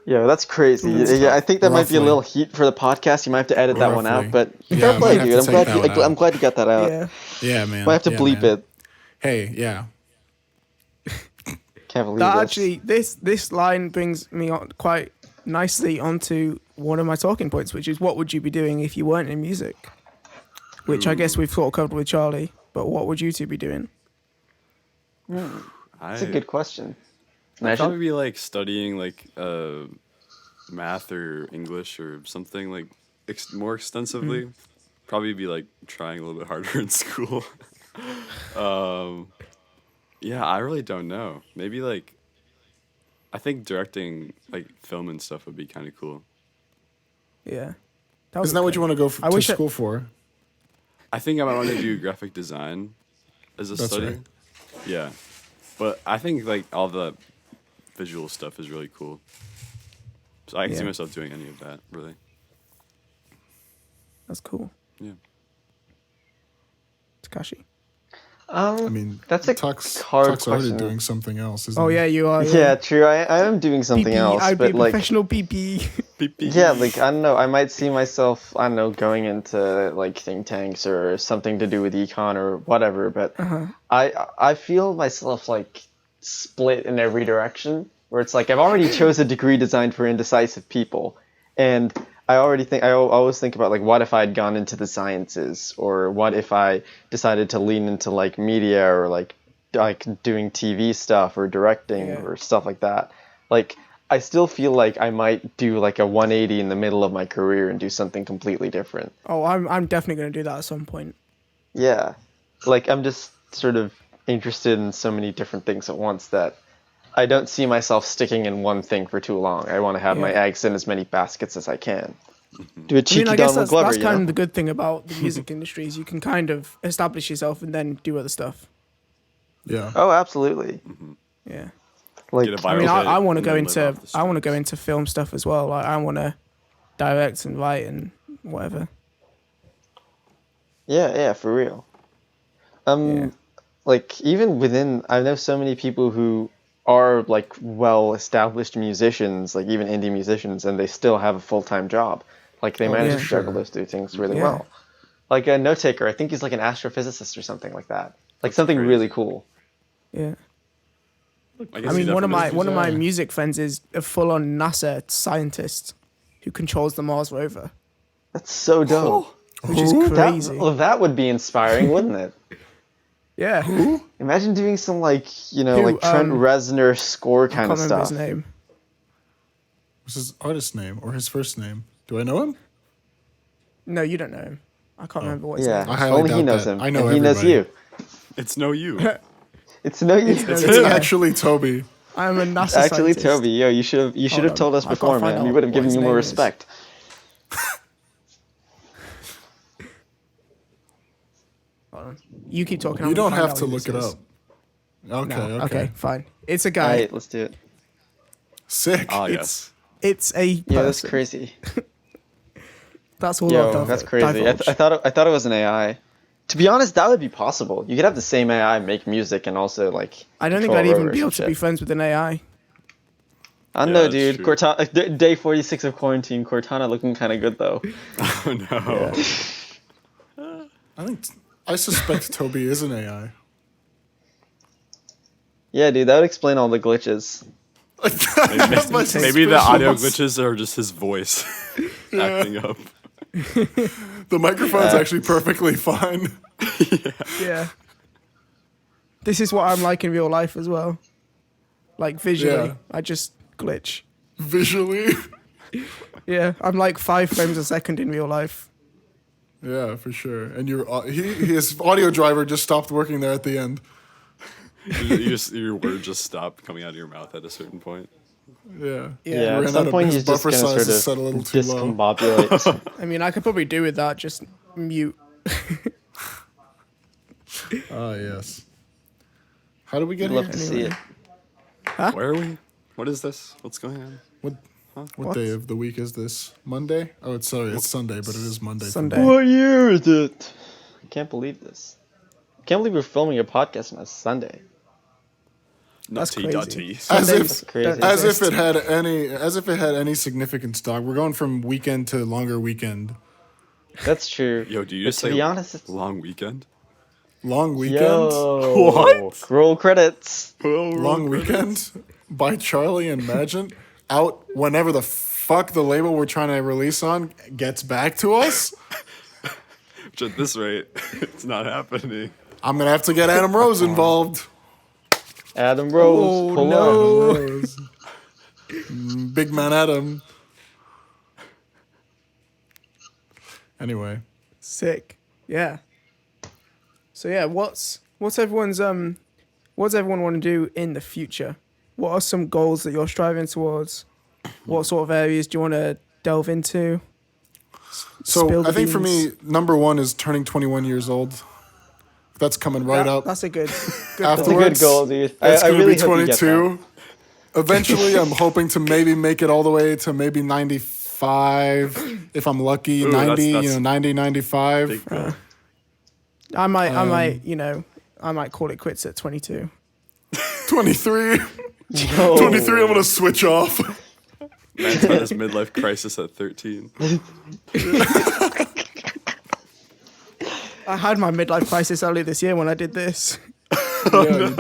Yeah, that's crazy. Yeah, I think that might be a Roughly. little heat for the podcast. You might have to edit that one Roughly. out, but Yeah, fair I play, might have dude. to I'm take glad that you. one out. I'm glad you got that out. Yeah. Yeah, man. Might have to Yeah, bleep man. it. Hey, yeah. Can't believe That this. actually, this line brings me on quite nicely onto one of my talking points, which is what would you be doing if you weren't in music? Which I guess we've sort of covered with Charlie, but what would you two be doing? That's a good question. I'd Imagine. probably be like studying like math or English or something like more extensively. Probably be like trying a little bit harder in school. Yeah, I really don't know. Maybe like I think directing like film and stuff would be kind of cool. Yeah. Isn't that what you want to go to wish I- school for? I think I might want to do graphic design as a That's study. right. Yeah, but I think like all the visual stuff is really cool. So I can see Yeah. myself doing any of that. Really. That's cool. Yeah. Takashi. I mean, That's a Tuck's hard already question. doing something else, isn't Oh he? yeah, you are. Yeah, true. I am doing something PP, else, I'd be but a like, professional PP. yeah, like I don't know. I might see myself, I don't know, going into like think tanks or something to do with econ or whatever. But I feel myself like split in every direction. Where it's like I've already chose a degree designed for indecisive people, and always think about like what if I had gone into the sciences, or what if I decided to lean into like media, or like doing TV stuff or directing Yeah. or stuff like that. Like I still feel like I might do like a 180 in the middle of my career and do something completely different. Oh, I'm definitely going to do that at some point. Yeah. Like I'm just sort of interested in so many different things at once that I don't see myself sticking in one thing for too long. I want to have my Yeah. eggs in as many baskets as I can. Do a I cheeky mean, I guess Donald that's, Glover, that's you kind know? of the good thing about the music industry is you can kind of establish yourself and then do other stuff. Yeah. Oh, absolutely. Yeah. Like Get a I viral mean, hit I want to and go then live into off the I want to go streams. into film stuff as well. Like I want to direct and write and whatever. yeah, for real. Yeah. Like even within, I know so many people who are like well-established musicians, like even indie musicians, and they still have a full-time job. Like they Oh, manage yeah. to sure. juggle those two things really Yeah. well. Like a note taker, I think he's like an astrophysicist or something like that. Like That's something crazy. really cool. Yeah. I guess I he mean, one of definitely my one of my Yeah. music friends is a full-on NASA scientist who controls the Mars rover, That's so dope. which is Who? crazy. That would be inspiring, wouldn't it? Yeah. Imagine doing some like, Who, like Trent Reznor score I kind can't of remember stuff. his name. What's his artist name or his first name? Do I know him? No, you don't know him. I can't remember what his Yeah, name I is. highly only he doubt knows that. him. I know and he knows everybody. you. It's no you. It's no you. It's It's Yeah. actually Toby. I'm a NASA Actually, scientist. Toby, yo, you should Hold have on, told us I've gotta before, find man. We out would have what given his you more name is. respect. Hold on. You keep talking. You I'm gonna don't find have out to who look this it is. up. Okay, No. okay. Fine. It's a All guy. right, let's do it. Sick. Ah, It's yes. it's a person. Yeah, that's crazy. That's all. Yo, I'll that's crazy. I divulge. thought it was an AI. To be honest, that would be possible. You could have the same AI make music and also like. I don't think control I'd a even rover be or able some to be shit. friends with an AI. I Yeah, know, that's dude. true. Cortana, day 46 of quarantine. Cortana looking kind of good though. Oh no. I suspect Toby is an AI. Yeah, dude, that would explain all the glitches. Maybe the audio glitches are just his voice acting up. The microphone's actually perfectly fine. Yeah. This is what I'm like in real life as well. Like visually, Yeah. I just glitch. Visually. Yeah, I'm like 5 frames a second in real life. Yeah, for sure. And his audio driver just stopped working there at the end. Your words just stop coming out of your mouth at a certain point. Yeah. Yeah, ran at some out of- point his he's just buffer gonna size sort is of set a little too low. discombobulate. I mean, I could probably do with that. Just mute. Ah, yes. How do we get I'd love here? to see it. Where are we? What is this? What's going on? What What? day of the week is this? Monday? Oh, it's Sunday, but it is Monday. for Sunday. me. What year is it? I can't believe this. I can't believe we're filming a podcast on a Sunday. That's Nutty crazy. dutty. As Sundays if, crazy. don't as if exist. it had any significance, dog. We're going from weekend to longer weekend. That's true. Yo, do you But just to say be honest, it's long weekend? Long weekend. Yo, What? Roll credits. Long weekend by Charlie and Majent out whenever the fuck the label we're trying to release on gets back to us. Which at this rate, it's not happening. I'm gonna have to get Adam Rose involved. Adam Rose. Oh, pull no. up. Adam Rose. Big man Adam. Anyway, Sick. Yeah. So yeah, what's everyone want to do in the future? What are some goals that you're striving towards? What sort of areas do you want to delve into? so Spill the I think for me, beans. number one is turning 21 years old. That's coming right up. That's a good That's a Afterwards, good goal, dude. It's I gonna really be hope you get that. 22. Eventually, I'm hoping to maybe make it all the way to maybe 95 if I'm lucky. Ooh, 90, that's 90, 95. Big goal. I might I might call it quits at 22. 23. Yo. 23, I'm gonna switch off. Man's had his midlife crisis at 13. I had my midlife crisis earlier this year when I did this. Yeah, you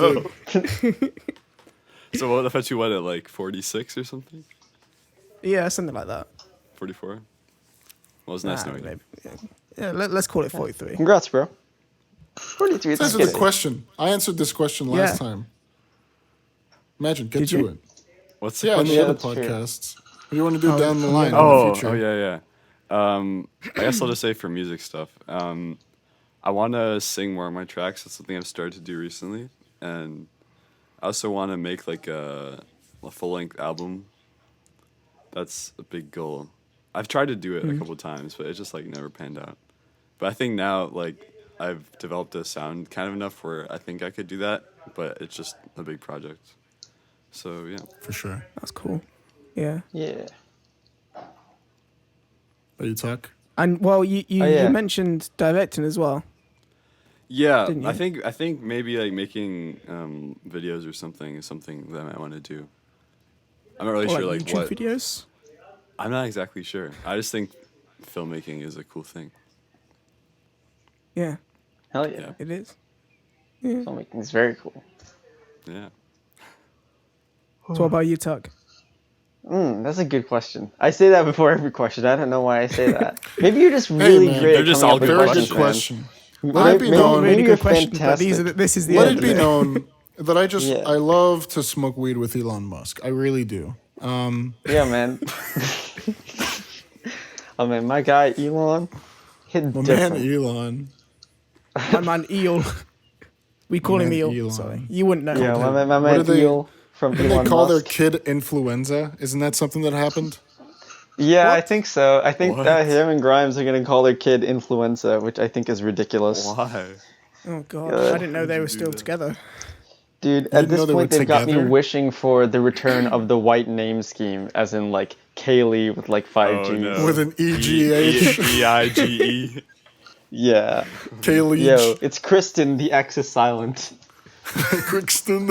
did. So what if you went at like 46 or something? Yeah, something like that. 44? Well, it's nice knowing you. maybe, yeah, let's call it 43. Congrats, bro. 43. It's Answer good. the question. I answered this question last time. Imagine, get Did to you? it. What's the Yeah, on question? the other that's true. podcasts. What do you want to do down the on the line other in the Oh, future? oh yeah. I guess I'll just say for music stuff. I want to sing more on my tracks. That's something I've started to do recently, and I also want to make like a full length album. That's a big goal. I've tried to do it a couple times, but it just like never panned out. But I think now like I've developed a sound kind of enough where I think I could do that, but it's just a big project. So yeah. For sure. That's cool. Yeah. Yeah. Let you talk. And well, you yeah. you mentioned directing as well. Yeah, Didn't I you? think maybe like making videos or something is something that I might want to do. I'm not really Or sure like like YouTube what. videos. I'm not exactly sure. I just think filmmaking is a cool thing. Yeah, Hell yeah. Yeah. it is. Filmmaking is very cool. Yeah. So what about you, Tuck? That's a good question. I say that before every question. I don't know why I say that. Maybe you're just really man, great they're at just coming all up with good Very questions, good man. question. Maybe- Let it be known. Really you're good question, but fantastic. this is the Let end. it be known that Yeah. I love to smoke weed with Elon Musk. I really do. Yeah, man. Oh man, my guy Elon hit My man different. Elon. My man Eel. We call him Man Eel. Elon. Sorry, you wouldn't know. Yeah, my What man do they- Eel from Didn't Elon they call their Musk. kid influenza? Isn't that something that happened? Yeah, I What? think so. I think What? that him and Grimes are gonna call their kid influenza, which I think is ridiculous. Why? Oh god, God. I didn't know they you were do still that? together. Dude, didn't at know this they were point they've got me together? wishing for the return of the white name scheme, as in like Kaylee with like 5 Oh Gs. no. With an EGH. EIGE. Yeah. Kaylee. Yo, it's Kristen, the X is silent. Crookston.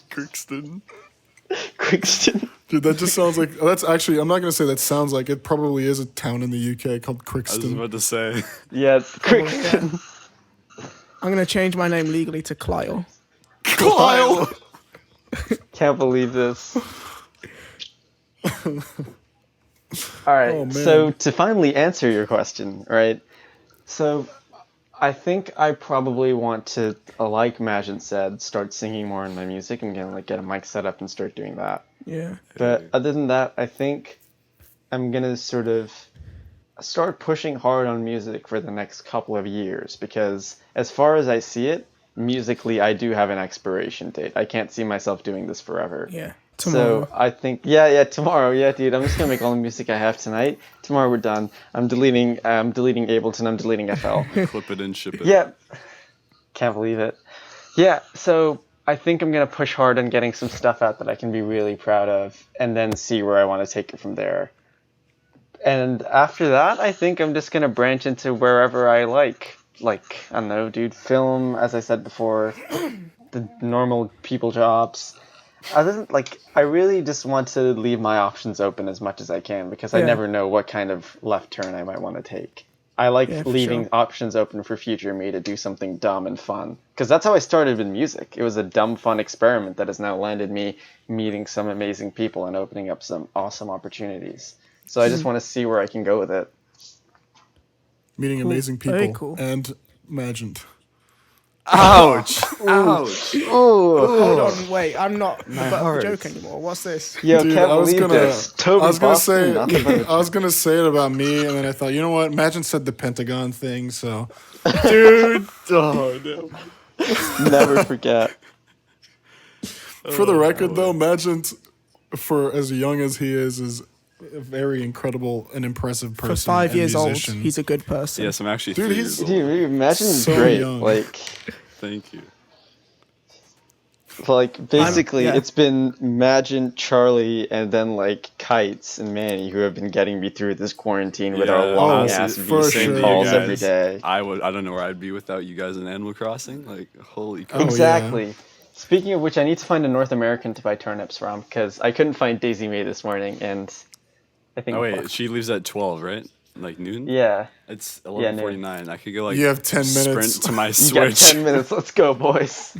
Crookston. Kristen. Dude, that just sounds like that's actually. I'm not gonna say that sounds like it. Probably is a town in the UK called I was Crookston. about to say. Yeah, it's Kristen. I'm gonna change my name legally to Kyle. Kyle. Can't believe this. Alright, Oh, man. so to finally answer your question, right? So I think I probably want to, like Majent said, start singing more in my music. I'm gonna like get a mic set up and start doing that. Yeah. But other than that, I think I'm gonna sort of start pushing hard on music for the next couple of years because as far as I see it, musically I do have an expiration date. I can't see myself doing this forever. Yeah. Tomorrow. So I think tomorrow, dude. I'm just gonna make all the music I have tonight. Tomorrow we're done. I'm deleting Ableton, I'm deleting FL. Clip it and ship it. Yeah. Can't believe it. Yeah, so I think I'm gonna push hard on getting some stuff out that I can be really proud of and then see where I wanna take it from there. And after that, I think I'm just gonna branch into wherever I like. Like, I don't know, dude, film, as I said before, the normal people jobs. Other than, like, I really just want to leave my options open as much as I can because I Yeah. never know what kind of left turn I might want to take. I like Yeah, for leaving sure. options open for future me to do something dumb and fun. Because that's how I started with music. It was a dumb, fun experiment that has now landed me meeting some amazing people and opening up some awesome opportunities. So I just want to see where I can go with it. Meeting amazing people. Very cool. And Majent. Ouch! Ouch! Hold on, wait. I'm not the butt of the hurts. joke anymore. What's this? Yo, Dude, can't I was believe gonna, this. Toby I was gonna Boston, say, nothing but a- I was gonna say it about me, and then I thought, you know what? Majent said the Pentagon thing, so, dude. Oh no. never forget. For the record, though, Majent, for as young as he is a very incredible and impressive person. For 5 and years musician. old, he's a good person. Yes, I'm actually Dude, 3 he's- years old. Dude, imagine So great. young. Thank you. Like basically, yeah. it's been Majent, Charlie, and then like Kites and Manny who have been getting me through this quarantine with our Yeah, long honestly, ass for VC sure. calls You every day. I don't know where I'd be without you guys in Animal Crossing. Like, holy crap. Oh, yeah. Exactly. Speaking of which, I need to find a North American to buy turnips from because I couldn't find Daisy May this morning, and I think. Oh wait, she leaves at 12, right? Like noon? Yeah. It's Yeah, 11:49. I could go like You have 10 minutes. sprint to my You got Switch. 10 minutes. Let's go, boys.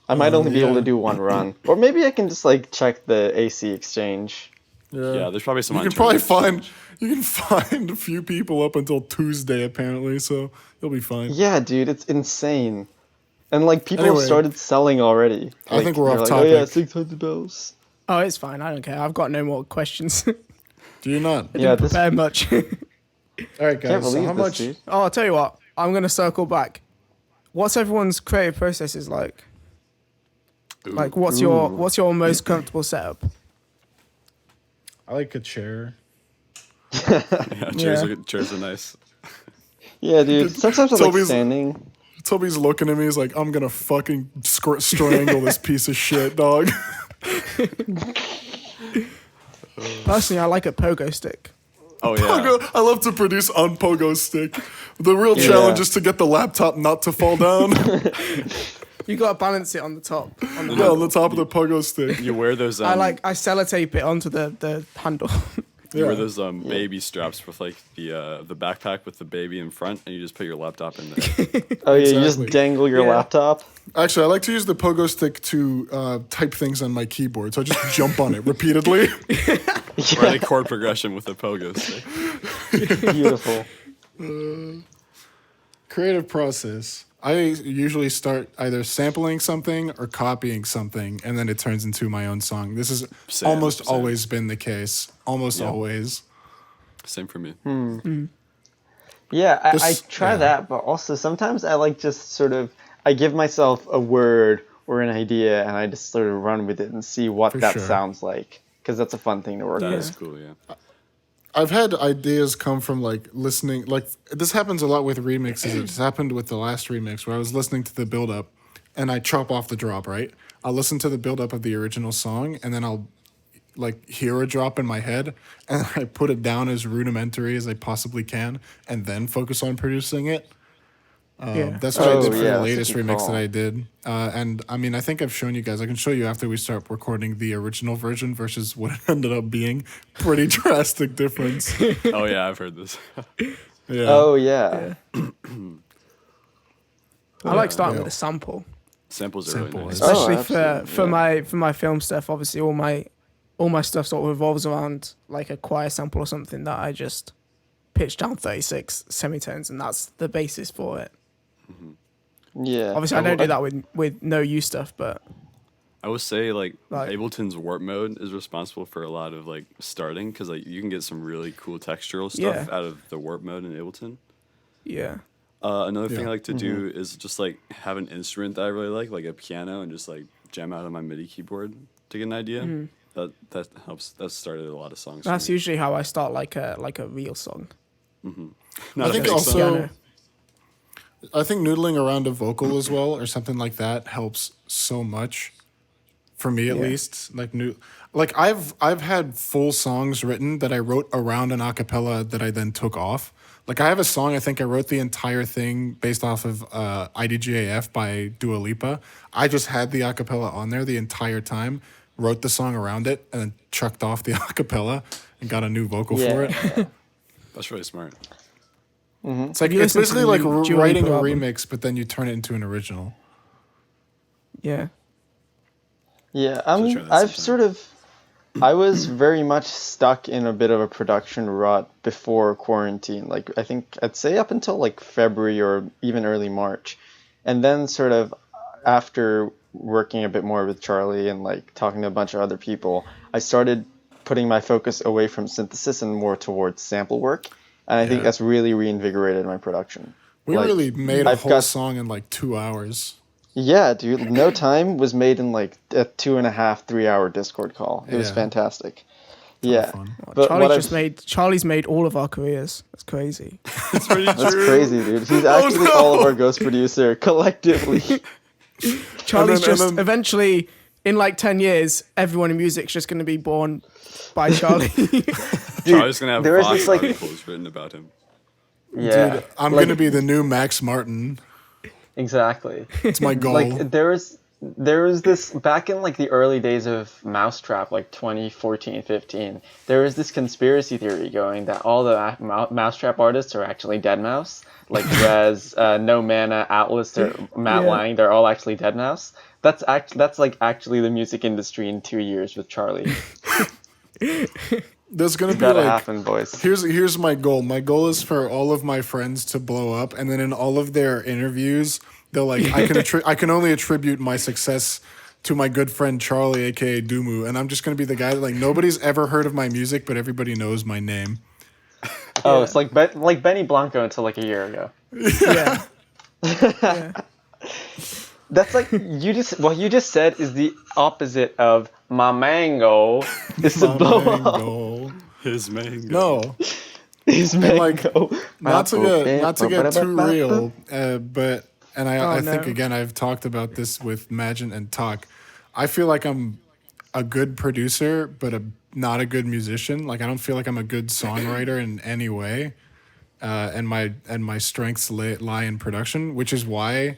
I might only be able to do one run, or maybe I can just like check the AC exchange. Yeah, there's probably some. You on can probably Twitter. you can find a few people up until Tuesday apparently, so you'll be fine. Yeah, dude, it's insane. And like people have Anyway, started selling already. I Like, think we're they're off like, oh yeah, topic. $600. Oh, it's fine. I don't care. I've got no more questions. Do you not? Yeah, this Prepare much. All right, can't guys. So believe how this, much? dude. Oh, I'll tell you what. I'm gonna circle back. What's everyone's creative processes like? Like, what's your most comfortable setup? I like a chair. Yeah, chairs, Yeah. chairs are nice. Yeah, dude. Sometimes I like Toby's- standing. Toby's looking at me. He's like, "I'm gonna fucking strangle this piece of shit, dog." Personally, I like a pogo stick. Oh yeah. Pogo, I love to produce on pogo stick. The real challenge is to get the laptop not to fall down. You gotta balance it on the top. On the Yeah, on the top of the pogo stick. You wear those. I sellotape it onto the handle. You wear Yeah. those baby straps with like the backpack with the baby in front, and you just put your laptop in there. Oh yeah, you Exactly. just dangle your Yeah. laptop. Actually, I like to use the pogo stick to type things on my keyboard. So I just jump on it repeatedly. Or any chord progression with a pogo stick. Beautiful. Creative process. I usually start either sampling something or copying something, and then it turns into my own song. This has almost same. always been the case. Almost always. Same for me. Yeah, I This- try yeah. that, but also sometimes I like just sort of I give myself a word or an idea and I just sort of run with it and see what For that sure. sounds like because that's a fun thing to work That with. is cool. Yeah. I've had ideas come from like listening. Like this happens a lot with remixes. It's happened with the last remix where I was listening to the build up, and I chop off the drop. Right, I'll listen to the build up of the original song, and then I'll like hear a drop in my head, and I put it down as rudimentary as I possibly can, and then focus on producing it. Yeah. That's what I Oh, did for yeah, the that's latest a good remix call. that I did. And I mean, I think I've shown you guys. I can show you after we start recording the original version versus what it ended up being. Pretty drastic difference. Oh yeah, I've heard this. Yeah. Oh yeah. I like starting Yeah. with a sample, Samples are Sample really is- nice. especially absolutely, for my film stuff. Obviously, all my stuff sort of revolves around like a choir sample or something that I just pitch down 36 semitones, and that's the basis for it. Yeah. Obviously, I don't do that with no you stuff, but I would say like Like- Ableton's warp mode is responsible for a lot of like starting because like you can get some really cool textural stuff Yeah. out of the warp mode in Ableton. yeah. Another thing Yeah. I like to do is just like have an instrument that I really like a piano, and just like jam out on my MIDI keyboard to get an idea. That helps. That started a lot of songs. That's for me. usually how I start like a real song. Not I a think fake also- song. Piano. I think noodling around a vocal as well or something like that helps so much. For me at Yeah. least. Like I've had full songs written that I wrote around an acapella that I then took off. Like I have a song I think I wrote the entire thing based off of IDGAF by Dua Lipa. I just had the acapella on there the entire time, wrote the song around it, and then chucked off the acapella and got a new vocal for it. That's really smart. It's like you it's listen to basically the like new Dua writing a Lipa album? remix, but then you turn it into an original. Yeah. Yeah, try that I've sometime. sort of, I was very much stuck in a bit of a production rut before quarantine. Like I think I'd say up until like February or even early March, and then sort of after working a bit more with Charlie and like talking to a bunch of other people, I started putting my focus away from synthesis and more towards sample work, and I think Yeah. that's really reinvigorated my production. We Like, really made a I've whole got- song in like 2 hours. Yeah, dude. No Time was made in like a 2.5, 3 hour Discord call. It was Yeah. fantastic. Ton of Yeah, fun. but Charlie's made all of our careers. That's crazy. It's pretty that's true. crazy, dude. He's actually no. all of our ghost producer collectively. Charlie's and just then- eventually in like 10 years, everyone in music's just going to be born by Charlie. Charlie's gonna have there is Vox this, like- articles written about him. Yeah, Dude, I'm like, gonna be the new Max Martin. exactly. It's my goal. Like there was this back in like the early days of Mousetrap, like 2014, 15. There was this conspiracy theory going that all the Mousetrap artists are actually Dead Mouse, like Rez, No Mana, Atlas, or Matt Yeah. Lang. They're all actually Dead Mouse. That's like actually the music industry in 2 years with Charlie. There's gonna It's be gotta like happen, boys. here's my goal. My goal is for all of my friends to blow up, and then in all of their interviews, they're like, I can only attribute my success to my good friend Charlie, aka Duumu, and I'm just gonna be the guy that like nobody's ever heard of my music, but everybody knows my name. Oh, Yeah. it's like like Benny Blanco until like a year ago. Yeah. Yeah. That's like what you just said is the opposite of my mango is to My blow up. mango. His mango. No, His and like mango. not to get too real, but and Oh, I think no. again I've talked about this with Majent and Talk. I feel like I'm a good producer, but not a good musician. Like I don't feel like I'm a good songwriter in any way. And my strengths lie in production, which is why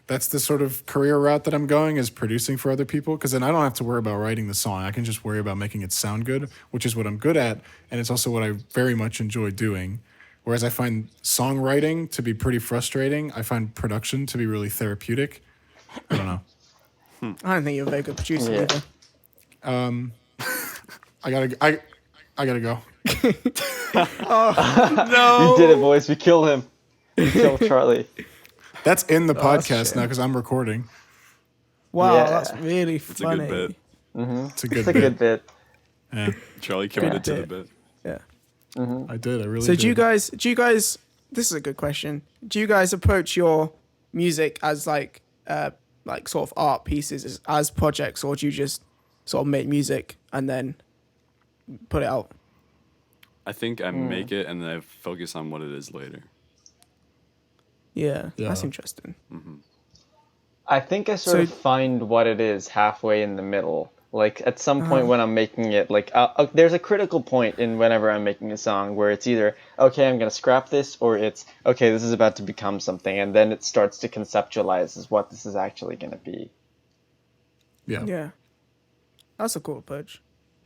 that's the sort of career route that I'm going is producing for other people. Because then I don't have to worry about writing the song. I can just worry about making it sound good, which is what I'm good at, and it's also what I very much enjoy doing. Whereas I find songwriting to be pretty frustrating. I find production to be really therapeutic. I don't know. I don't think you're a very good producer Yeah. either. I gotta go. You did it, boys. We killed him. We killed Charlie. That's in the that's a podcast shame. now because I'm recording. Wow, Yeah. that's really It's a funny. good bit. It's a good It's a bit. good bit. Yeah, Charlie committed to the bit. bit. Yeah. I did. I really So did. do you guys? This is a good question. Do you guys approach your music as like sort of art pieces as projects, or do you just sort of make music and then put it out? I think I make it and then I focus on what it is later. Yeah, Yeah. that's interesting. I think I sort of So- find what it is halfway in the middle. Like at some Uh-huh. point when I'm making it, like there's a critical point in whenever I'm making a song where it's either okay, I'm gonna scrap this, or it's okay, this is about to become something, and then it starts to conceptualize as what this is actually gonna be. Yeah. Yeah, that's a cool approach.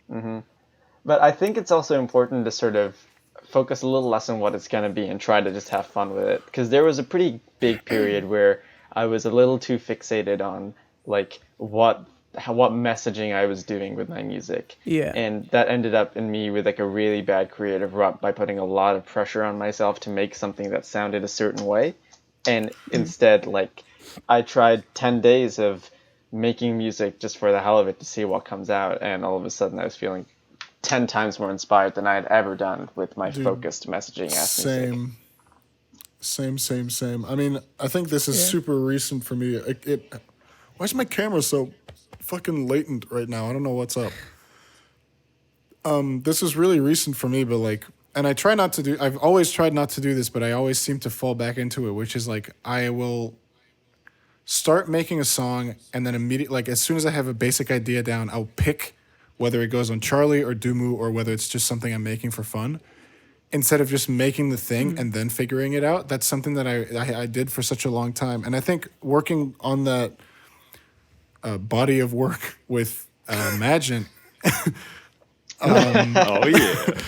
But I think it's also important to sort of focus a little less on what it's gonna be and try to just have fun with it. Because there was a pretty big period where I was a little too fixated on like what messaging I was doing with my music. Yeah. And that ended up in me with like a really bad creative rut by putting a lot of pressure on myself to make something that sounded a certain way. And instead, like, I tried 10 days of making music just for the hell of it to see what comes out. And all of a sudden I was feeling 10 times more inspired than I had ever done with my focused messaging ass music. Same. I mean, I think this is Yeah. super recent for me. Why is my camera so fucking latent right now? I don't know what's up. This is really recent for me, but like, and I've always tried not to do this, but I always seem to fall back into it, which is like, I will start making a song and then immediately, like, as soon as I have a basic idea down, I'll pick whether it goes on Charlie or Duumu or whether it's just something I'm making for fun. Instead of just making the thing and then figuring it out. That's something that I did for such a long time. And I think working on that body of work with Majent, Oh yeah.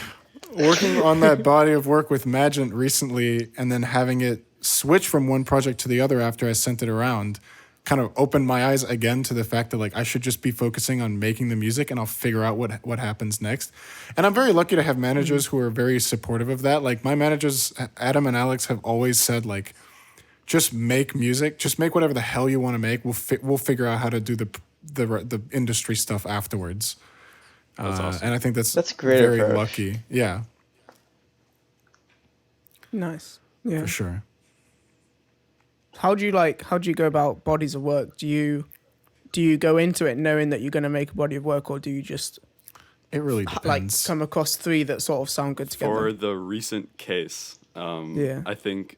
working on that body of work with Majent recently and then having it switch from one project to the other after I sent it around kind of opened my eyes again to the fact that like I should just be focusing on making the music and I'll figure out what happens next. And I'm very lucky to have managers who are very supportive of that. Like my managers, Adam and Alex, have always said like, just make music, just make whatever the hell you want to make. We'll figure out how to do the industry stuff afterwards. That's awesome. And I think that's That's a great very approach. lucky. Yeah, Nice. Yeah. for sure. How do you go about bodies of work? Do you go into it knowing that you're going to make a body of work, or do you just It really like depends. come across three that sort of sound good together? For the recent case, Yeah. I think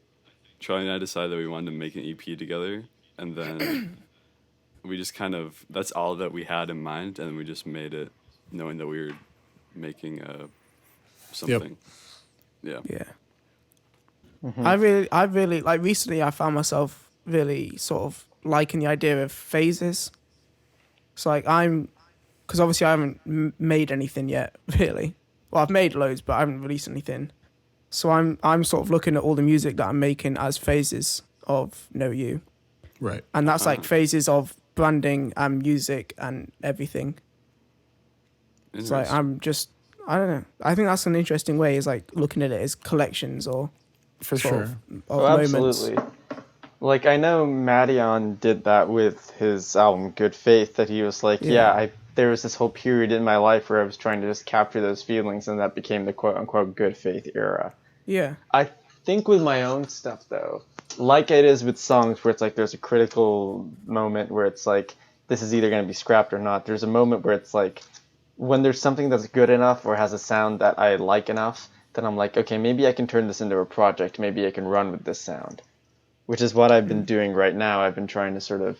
Charlie and I decided that we wanted to make an EP together, and then we just kind of, that's all that we had in mind, and we just made it knowing that we were making something. Yeah. Yeah. I really like recently I found myself really sort of liking the idea of phases. So like because obviously I haven't made anything yet, really. Well, I've made loads, but I haven't released anything. So I'm sort of looking at all the music that I'm making as phases of Know You. Right. And that's like phases of branding and music and everything. It's like Interesting. I don't know. I think that's an interesting way. Is like looking at it as collections or For sort sure. of Oh, moments. absolutely. Like I know Madion did that with his album Good Faith. That he was like, Yeah. there was this whole period in my life where I was trying to just capture those feelings, and that became the quote unquote Good Faith era. Yeah. I think with my own stuff though, like it is with songs where it's like there's a critical moment where it's like this is either going to be scrapped or not. There's a moment where it's like when there's something that's good enough or has a sound that I like enough, then I'm like, okay, maybe I can turn this into a project. Maybe I can run with this sound, which is what I've been doing right now. I've been trying to sort of,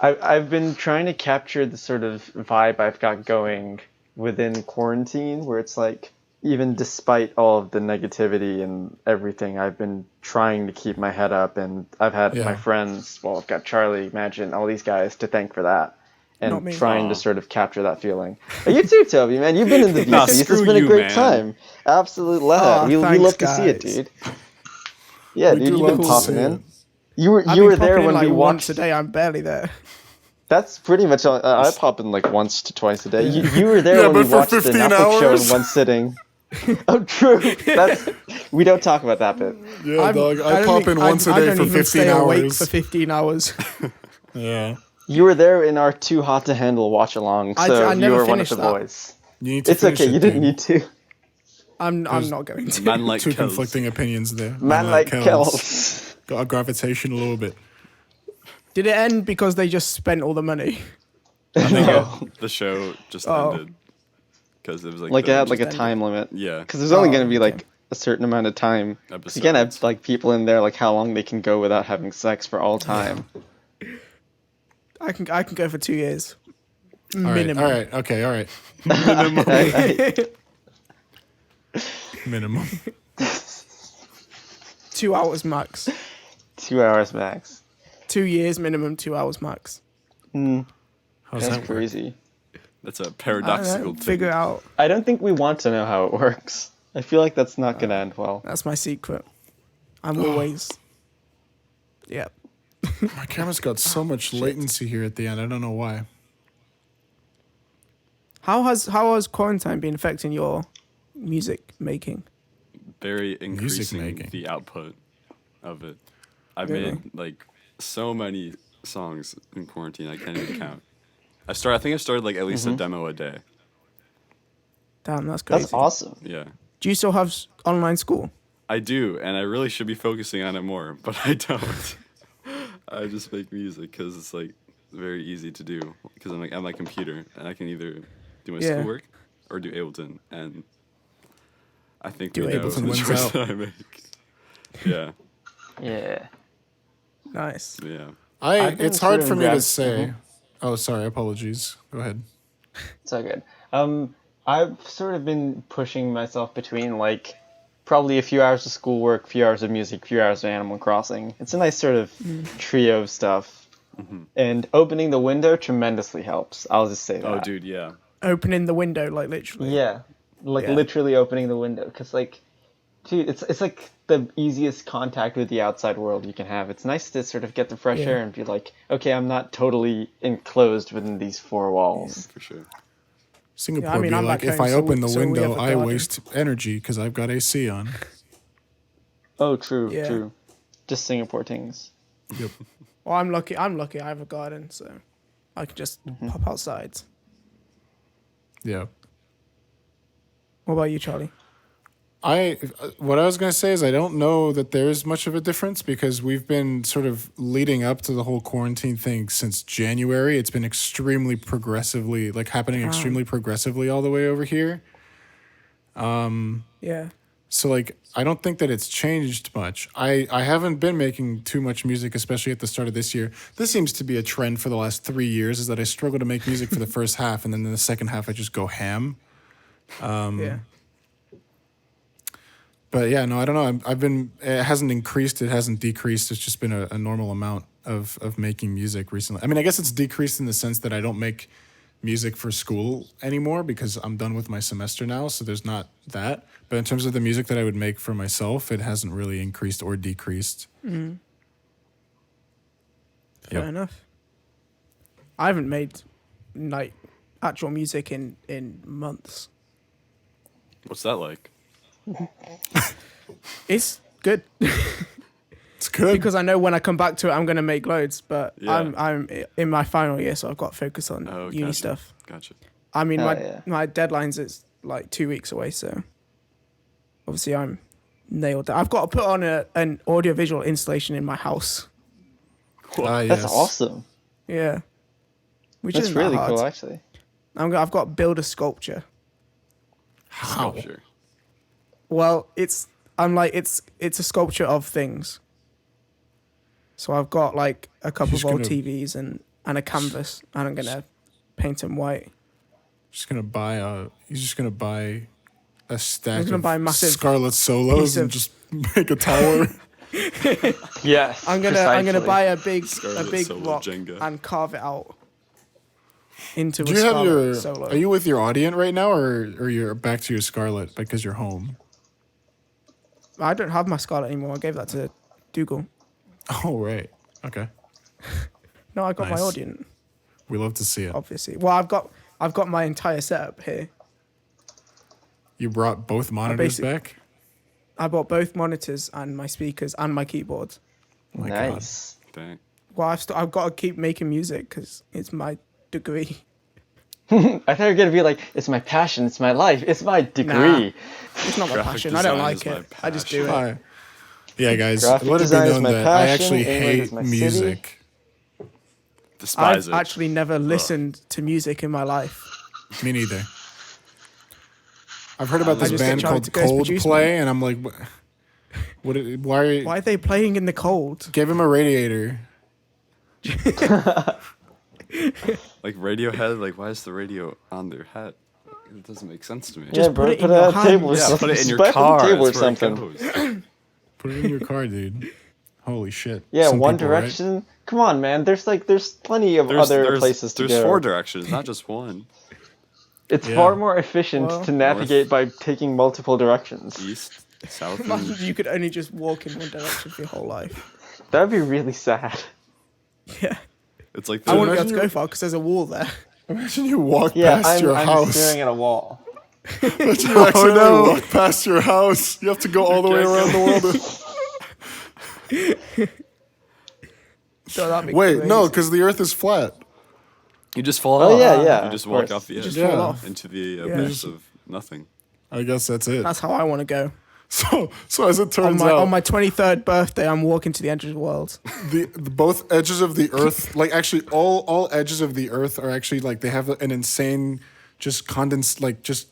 I've been trying to capture the sort of vibe I've got going within quarantine, where it's like, even despite all of the negativity and everything, I've been trying to keep my head up, and I've had my Yeah. friends, well, I've got Charlie, Majent, all these guys to thank for that, Not and me. trying to Aw. sort of capture that feeling. You too, Toby, man. You've been in the Nah, VCs. It's screw been a you, great man. time. Absolutely love Aw, it. We thanks, love to see it, guys. dude. Yeah, We dude, do you've been love to popping see in. it. You I've were been there popping in when like we once watched. a day. I'm barely there. That's pretty much all. I pop in like once to twice a day. You were there Yeah, when we but for watched the 15 Netflix show in hours? one sitting. Oh, true. That's we don't talk about that bit. Yeah, dog. I don't pop think- in once a I day don't for even 15 stay awake hours. for 15 hours. Yeah. You were there in our Too Hot to Handle watch along, so I you never were one of finished the that. boys. You need to It's finish okay. it, You didn't dude. need to. I'm There's not going to. Man like Two Kells. conflicting opinions there. Man like Kells. Got a gravitation a little bit. Did it end because they just spent all the money? I think No. the show just Oh. ended because it was like Like it the, had like a Just time limit. yeah Because there's only Oh, going to be okay. like a certain amount of time. 'Cause episodes. you can't have like people in there like how long they can go without having sex for all time. I can go for 2 years. All right. Minimum. All right. Okay. All right. Minimum. 2 hours max. 2 hours max. 2 years minimum. 2 hours max. How's That's that work? crazy. That's a I don't paradoxical know, thing. figure it out. I don't think we want to know how it works. I feel like that's not going to end well. That's my secret. I'm always. Yep. My camera's got so much latency here at the end. I don't know why. How has quarantine been affecting your music making? Very increasing making. the output of it. I've Really? made like so many songs in quarantine I can't even count. I think I started like at least a demo a day. Damn, that's crazy. That's awesome. Yeah. Do you still have online school? I do, and I really should be focusing on it more, but I don't. I just make music because it's like very easy to do because I'm like at my computer and I can either do my Yeah. schoolwork or do Ableton, and I think Do we know Ableton the wins choice out. that I make. Yeah, Yeah. Nice. yeah. I've been It's hard sort of for me to grab- say. Oh, sorry. Apologies. Go ahead. It's all good. I've sort of been pushing myself between like probably a few hours of schoolwork, a few hours of music, a few hours of Animal Crossing. It's a nice sort of trio of stuff. And opening the window tremendously helps. I'll just say that. Oh, dude, yeah. Opening the window, like literally. Yeah, like Yeah. literally opening the window, because like, dude, it's like the easiest contact with the outside world you can have. It's nice to sort of get the fresh Yeah. air and be like, okay, I'm not totally enclosed within these four walls. For sure. Singapore I mean, be I'm like, back if home, I so open we- the so we window, have a I garden. waste energy because I've got AC on. Oh, true, Yeah. true. Just Singapore things. Yep. Well, I'm lucky. I have a garden, so I can just pop outside. Yeah. What about you, Charlie? What I was going to say is I don't know that there's much of a difference because we've been sort of leading up to the whole quarantine thing since January. It's been extremely progressively, like happening extremely progressively all the way over here. Yeah. So like I don't think that it's changed much. I haven't been making too much music, especially at the start of this year. This seems to be a trend for the last 3 years, is that I struggle to make music for the first half, and then in the second half I just go ham. Yeah. But yeah, no, I don't know. I've been. It hasn't increased. It hasn't decreased. It's just been a normal amount of making music recently. I mean, I guess it's decreased in the sense that I don't make music for school anymore because I'm done with my semester now. So there's not that. But in terms of the music that I would make for myself, it hasn't really increased or decreased. Fair Yep. enough. I haven't made like actual music in months. What's that like? It's good It's good. because I know when I come back to it, I'm gonna make loads. But Yeah. I'm in my final year, so I've got to focus on Oh, uni gotcha. stuff. Gotcha. I mean, Hell yeah. my deadline's is like 2 weeks away, so obviously I'm nailed. I've got to put on an audiovisual installation in my house. Ah, That's yes. awesome. Yeah, which That's isn't that really hard. cool, actually. I've got to build a sculpture. How? Sculpture. Well, it's a sculpture of things. So I've got like a couple Just of old gonna- TVs and a canvas, and I'm gonna paint them white. He's just gonna buy a stack gonna of buy a massive Scarlet Solos piece and of- just make a tower. Yes. I'm gonna precisely. buy a big Scarlet Solo rock Jenga. and carve it out into Do a you have Scarlet your? Solo. Are you with your Audient right now, or you're back to your Scarlet because you're home? I don't have my Scarlet anymore. I gave that to Dougal. Oh right. Okay. No, I got my Nice. Audient, We love to see it. obviously. Well, I've got my entire setup here. You brought both monitors basic- back. I bought both monitors and my speakers and my keyboard. Oh my God. Nice. Dang. Well, I've got to keep making music because it's my degree. I thought you were gonna be like, it's my passion, it's my life, it's my degree. It's not my Graphic passion. I don't design like is my it. I just do it. Hi. Yeah, guys. Graphic Let it be design is known my that I passion, actually England hate is my city. music. Despise I've it. actually never listened to music in my life. Me neither. I've heard about I this just get band Charlie called to ghost produce me. Coldplay, and I'm like, why? Why are they playing in the cold? Give him a radiator. Like Radiohead, like why is the radio on their hat? It doesn't make sense to me. Yeah, put bro, it put in it your on a table or hands. Yeah, something. put it in your Spike on the car. table or That's where it something. goes. Put it in your car, dude. Holy shit. Yeah, Some One people, right? Direction. Come on, man. There's plenty of other places to there's go. 4 directions, not just one. It's Yeah. far more efficient Well, to navigate by taking multiple directions. East, south, Imagine and you could only just walk in one direction for your whole life. That would be really sad. Yeah. it's like I the, wouldn't be able imagine to go you- far because there's a wall there. Imagine you walk Yeah, past your I'm house. staring at a wall. Imagine you accidentally no. walk past your house. You have to go all the way can't around go. the world. So that'd be Wait, no, crazy. because the Earth is flat. you just fall Oh off. yeah, yeah. You just of walk course. off the edge just Yeah. fall off. into the Yeah. abyss of nothing. I guess that's it. That's how I want to go. So as it turns On out, my 23rd birthday, I'm walking to the edge of the world. the both edges of the Earth, like actually all edges of the Earth are actually like they have an insane, just condensed, like just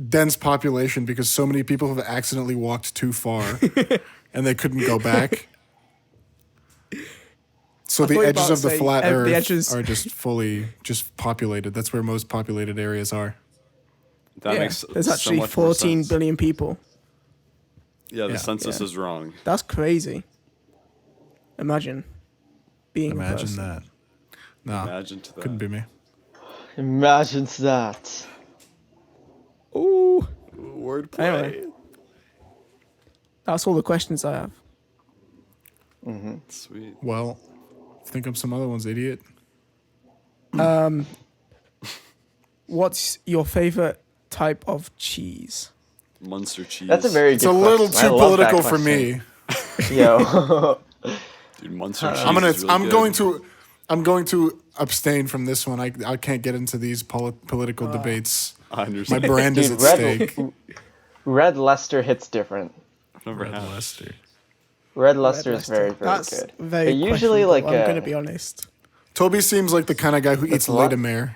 dense population because so many people have accidentally walked too far, and they couldn't go back. So the thought you were edges about of to the say, flat the Earth edges- are just fully just populated. That's where most populated areas are. That Yeah, makes there's so actually much more 14 sense. billion people. Yeah, the Yeah. census Yeah. is wrong. That's crazy. Imagine being a Imagine person. that. No, Imagine to that. couldn't be me. Imagine that. Ooh. Wordplay. Anyway. That's all the questions I have. Sweet. Well, think of some other ones, idiot. What's your favorite type of cheese? Munster cheese. That's a very It's good a little question. I too love that political for question. me. Yo. Dude, Munster cheese. I'm gonna. is really I'm good. going to. I'm going to abstain from this one. I can't get into these political debates. I My understand. brand is Dude, at stake. Red Leicester hits different. I've never had. Leicester. Red Leicester is Leicester. very, very That's good. very But usually, like, questionable, I'm going to be honest. Toby seems like the kind of guy who eats a lot. Latemare.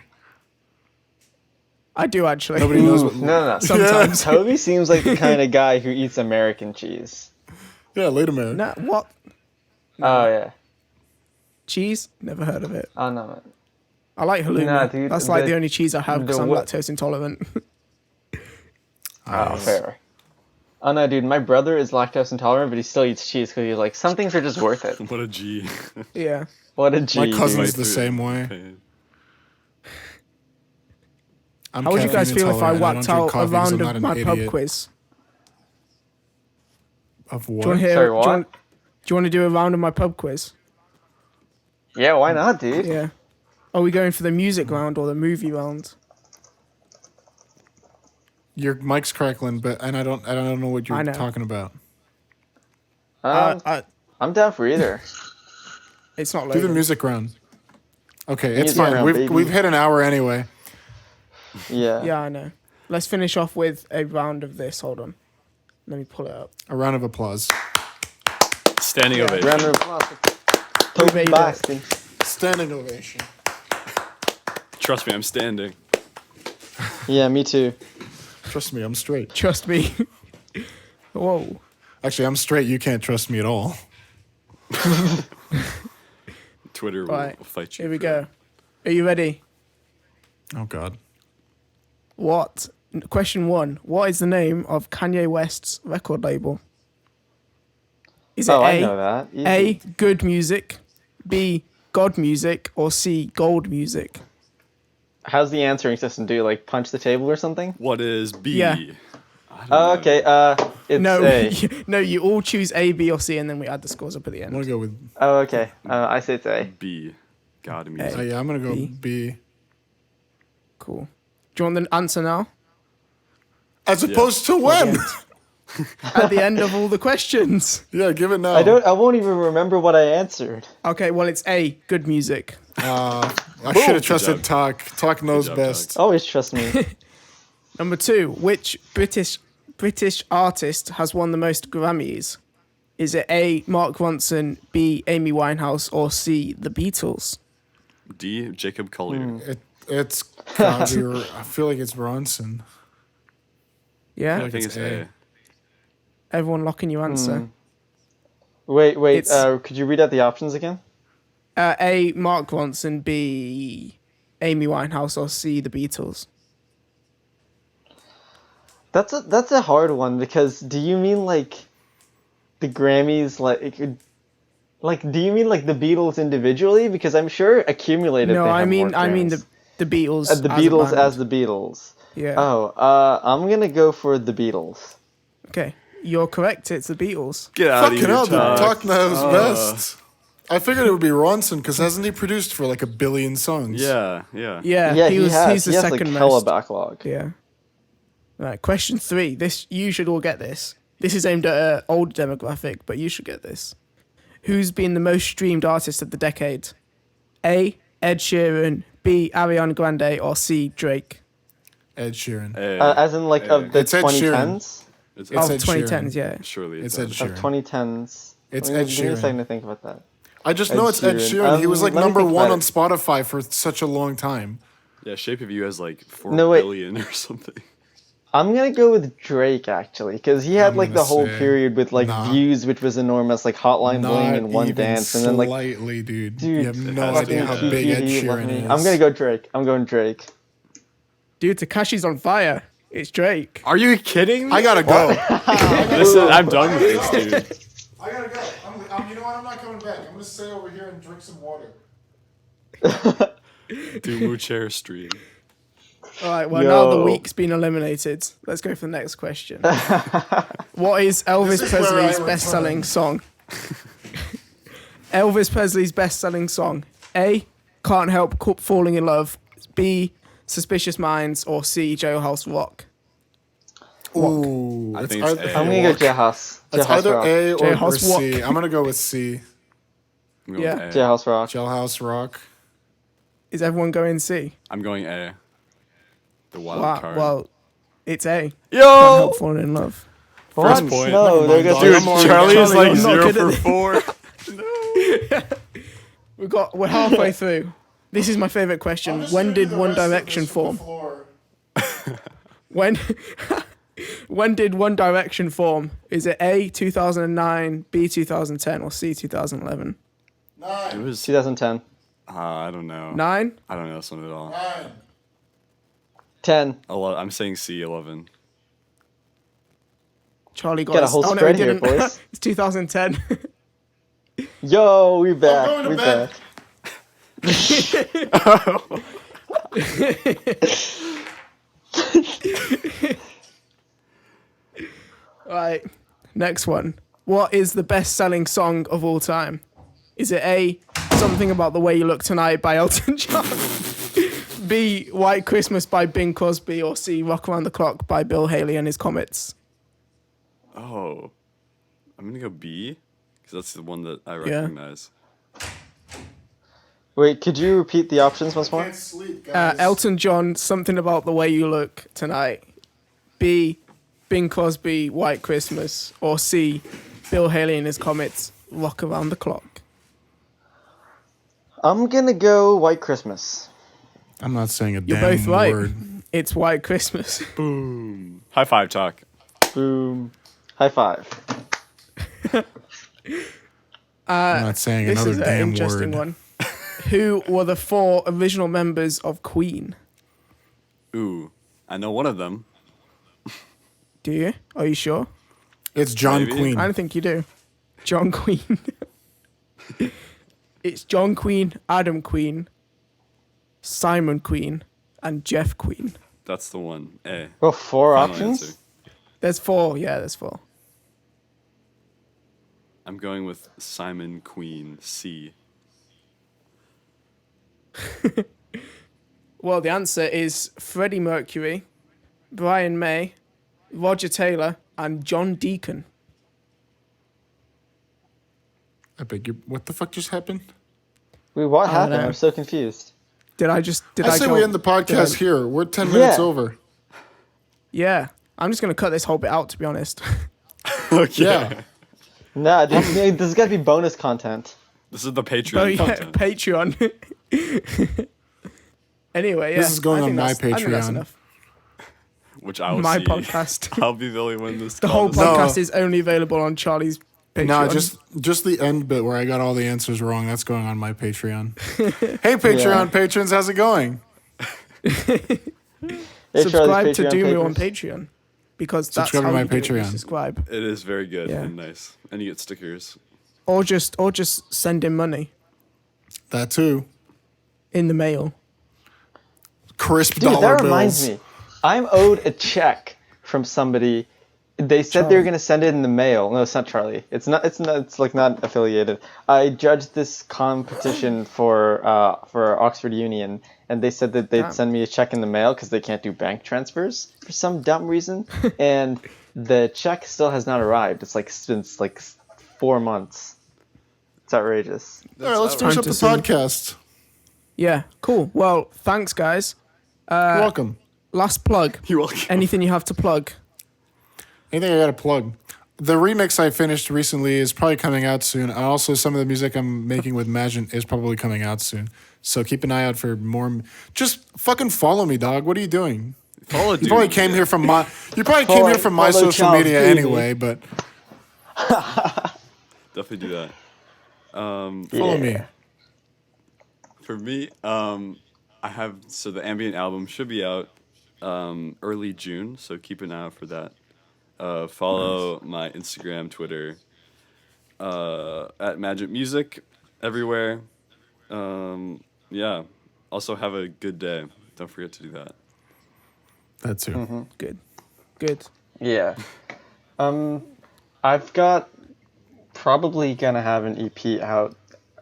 I do actually. Nobody knows what. No. Sometimes. Toby seems like the kind of guy who eats American cheese. Yeah, Latemare. Nah, what? Oh, yeah. Cheese? Never heard of it. Oh, no. I like halloumi. Nah, dude, That's like the- the only cheese I have because the I'm wa- lactose intolerant. Oh, fair. Oh, no, dude. My brother is lactose intolerant, but he still eats cheese because he's like, some things are just worth it. What a G. yeah. What a G. My dude. cousin's Right the through same it. way. Pain. I'm How would you guys caffeine feel if I intolerant. whacked don't out drink a coffee 'cause round I'm of not my an pub idiot. quiz? Of Do you what? want to hear? Sorry, Do what? you want to do a round of my pub quiz? Yeah, why not, dude? Yeah. Are we going for the music round or the movie round? Your mic's crackling, and I don't know what I you're know. talking about. I'm down for either. It's not Do loading. the music round. Okay, it's Music fine. round, baby. We've hit an hour anyway. Yeah. Yeah, I know. Let's finish off with a round of this. Hold on. Let me pull it up. A round of applause. Standing ovation. Round of applause. We Toby made it. Boston. Standing ovation. Trust me, I'm standing. Yeah, me too. Trust me, I'm straight. Trust me. Whoa. Actually, I'm straight. You can't trust me at all. Twitter will Right. fight you. Here we for go. Are you ready? Oh God. Question 1. What is the name of Kanye West's record label? Is it Oh, A, I know that. Easy. A, Good Music, B, God Music, or C, Gold Music? How's the answering system? Do you like punch the table or something? What is B? Yeah. I don't Oh, know. okay. It's No, A. no, you all choose A, B, or C, and then we add the scores up at the I'm gonna end. go with. Oh, okay. I say it's A. B. God Oh music. yeah, I'm gonna go B. B. Cool. Do you want the answer now? As opposed to when? At the end of all the questions. Yeah, give it now. I won't even remember what I answered. Okay, well, it's A, Good Music. I should have trusted job. Talk. Talk knows job, best. Always trust me. Number 2, which British artist has won the most Grammys? Is it A, Mark Ronson, B, Amy Winehouse, or C, The Beatles? D. Jacob Collier. It's probably. I feel like it's Bronson. Yeah? like I think it's it's A. Everyone locking your answer. Wait. It's- Could you read out the options again? A, Mark Ronson, B, Amy Winehouse, or C, The Beatles? That's a hard one because do you mean like the Grammys do you mean like the Beatles individually? Because I'm sure accumulated. No, they have I mean more Grammys. the Beatles. The as a Beatles band. as the Beatles. Yeah. Oh, I'm gonna go for the Beatles. Okay, you're correct. It's the Beatles. Get out of Fucking here, hell, dude. Talk. Talk knows best. I figured it would be Ronson because hasn't he produced for like 1 billion songs? Yeah. Yeah, Yeah, he was. has. He's the he has second like hella most. backlog. Yeah. Right. Question 3. This you should all get this. This is aimed at an old demographic, but you should get this. Who's been the most streamed artist of the decade? A, Ed Sheeran, B, Ariana Grande, or C, Drake? Ed Sheeran. A. As in like of the It's Ed Sheeran. 2010s. It's It's Of Ed 2010s, Sheeran. yeah. Surely It's it's Ed Of Sheeran. 2010s. It's Give Ed me a Sheeran. second to think about that. I just Ed know it's Ed Sheeran. Sheeran. He was like Let me number think 1 about on it. Spotify for such a long time. Yeah, Shape of You has like 4 No, wait. billion or something. I'm gonna go with Drake actually, because he had I'm like the gonna whole say period with like nah. Views, which was enormous, like Hotline Bling Not and One even Dance, and then like slightly, dude. dude, You have no has to idea be how that. big Ed GGD, love Sheeran me. is. I'm gonna go Drake. I'm going Drake. Dude, Takashi's on fire. It's Drake. Are you kidding me? I gotta go. I'm done with this, dude. I gotta go. You know what? I'm not coming back. I'm gonna stay over here and drink some water. Duumu chair stream. All right, well, now the Yo. week's been eliminated. Let's go for the next question. What is Elvis This is where I Presley's return. best-selling song? Elvis Presley's best-selling song. A, Can't Help Falling in Love. B, Suspicious Minds. Or C, Jailhouse Rock. Ooh, I it's think it's either, A. I'm gonna go Jailhouse. It's Jailhouse either Rock. A or Jailhouse C. Rock. I'm gonna go with C. I'm going Yeah. A. Jailhouse Rock. Jailhouse Rock. Is everyone going C? I'm going A. The wild Wow, card. well, it's A. Can't Yo! Help Falling in Love. What? First point. No, Never there mind, goes dog. Dude, I'm already- Charlie is Charlie, like I'm not 0 good for at 4. We're halfway through. This is my favorite question. When did One Direction form? When when did One Direction form? Is it A, 2009, B, 2010, or C, 2011? It was. 2010. I don't know. 9? I don't know this one at all. 10. I'm saying C, 11. Charlie got Got a us. whole Oh, no, he spread here, didn't. boys. It's 2010. Yo, we back. going to We bed. back. Right. Next one. What is the best-selling song of all time? Is it A, Something About the Way You Look Tonight by Elton John. B, White Christmas by Bing Crosby. Or C, Rock Around the Clock by Bill Haley and His Comets. Oh, I'm gonna go B because that's the one that I recognize. Wait, could you repeat the options once more? Can't sleep, guys. Elton John, Something About the Way You Look Tonight. B, Bing Crosby, White Christmas. Or C, Bill Haley and His Comets, Rock Around the Clock. I'm gonna go White Christmas. I'm not saying a You're damn both right. word. It's White Christmas. Boom. High five, talk. Boom. High five. I'm not saying This another is an damn interesting word. one. Who were the 4 original members of Queen? Ooh, I know one of them. Do you? Are you sure? It's John Maybe. Queen. I don't think you do. John Queen. It's John Queen, Adam Queen, Simon Queen, and Jeff Queen. That's the one. A. Well, 4 Final options? answer. There's 4. Yeah, there's 4. I'm going with Simon Queen. C. Well, the answer is Freddie Mercury, Brian May, Roger Taylor, and John Deacon. I beg your. What the fuck just happened? Wait, what happened? know. I'm so confused. Did I say I we end the podcast here. We're 10 minutes over. Yeah. I'm just going to cut this whole bit out, to be honest. Okay. Yeah. Nah, this has got to be bonus content. This is the Patreon Oh, yeah, content. Patreon. Anyway, yeah. This is going I on think my that's- I think that's Patreon. enough. Which I will My see. podcast. I'll be the only one this The whole covers. No. podcast is only available on Charlie's Patreon. No, just the end bit where I got all the answers wrong. That's going on my Patreon. Hey, Patreon patrons, how's it going? Hey, subscribe Charlie's to Patreon Duumu on papers. Patreon because that's Subscribe to how my you do it, you Patreon. subscribe, It is very good Yeah. and nice. And you get stickers. or just send him money That too. in the mail. Crisp Dude, dollar that reminds bills. me. I'm owed a check from somebody. They said they were Charlie. gonna send it in the mail. No, it's not Charlie. It's not. It's like not affiliated. I judged this competition for Oxford Union, and they said that they'd Damn. send me a check in the mail because they can't do bank transfers for some dumb reason. And the check still has not arrived. It's since 4 months. It's outrageous. All right, let's finish Time up to the sing. podcast. Yeah, cool. Well, thanks, guys. You're welcome. Last plug. You're welcome. Anything you have to plug? Anything I got to plug? The remix I finished recently is probably coming out soon. And also, some of the music I'm making with Majent is probably coming out soon. So keep an eye out for more. Just fucking follow me, dog. What are you doing? Follow You probably came here from my. You probably came here from my Follow social Charles media Duumu. anyway. But Definitely do that. follow me. For me, I have the ambient album should be out early June, so keep an eye out for that. Follow my Instagram, Twitter, at Majent Music everywhere. Yeah. Also have a good day. Don't forget to do that. That too. Good. Yeah. I've got probably gonna have an EP out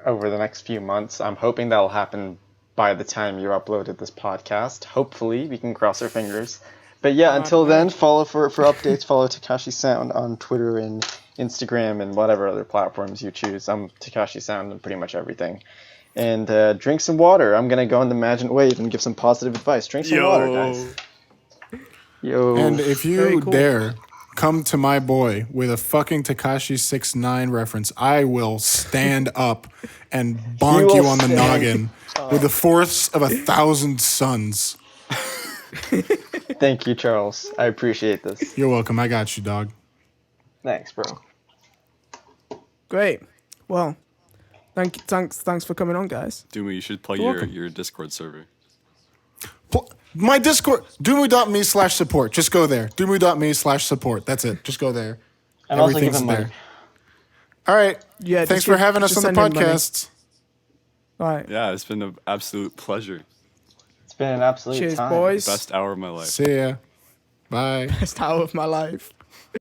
over the next few months. I'm hoping that'll happen by the time you uploaded this podcast. Hopefully, we can cross our fingers. But yeah, until then, follow for updates. Follow Takashi Sound on Twitter and Instagram and whatever other platforms you choose. I'm Takashi Sound on pretty much everything. And drink some water. I'm gonna go on the Majent wave and give some positive advice. Drink some water, guys. Yo. And if Very you cool. dare come to my boy with a fucking Takashi 6ix9ine reference, I will stand up and bonk will you on the stand noggin with the force of 1,000 suns. Thank you, Charles. I appreciate this. You're welcome. I got you, dog. Thanks, bro. Great. Well, thanks for coming on, guys. Duumu, you should plug You're your, welcome. your Discord server. My Discord, Duumu.me/support. Just go there. Duumu.me/support. That's it. Just go there. And also give Everything's him there. money. All right. Yeah. Thanks just for give- having us just on the send him money. podcast. All right. Yeah, it's been an absolute pleasure. It's been an absolute Cheers, time. boys. Best hour of my life. See ya. Bye. Best hour of my life.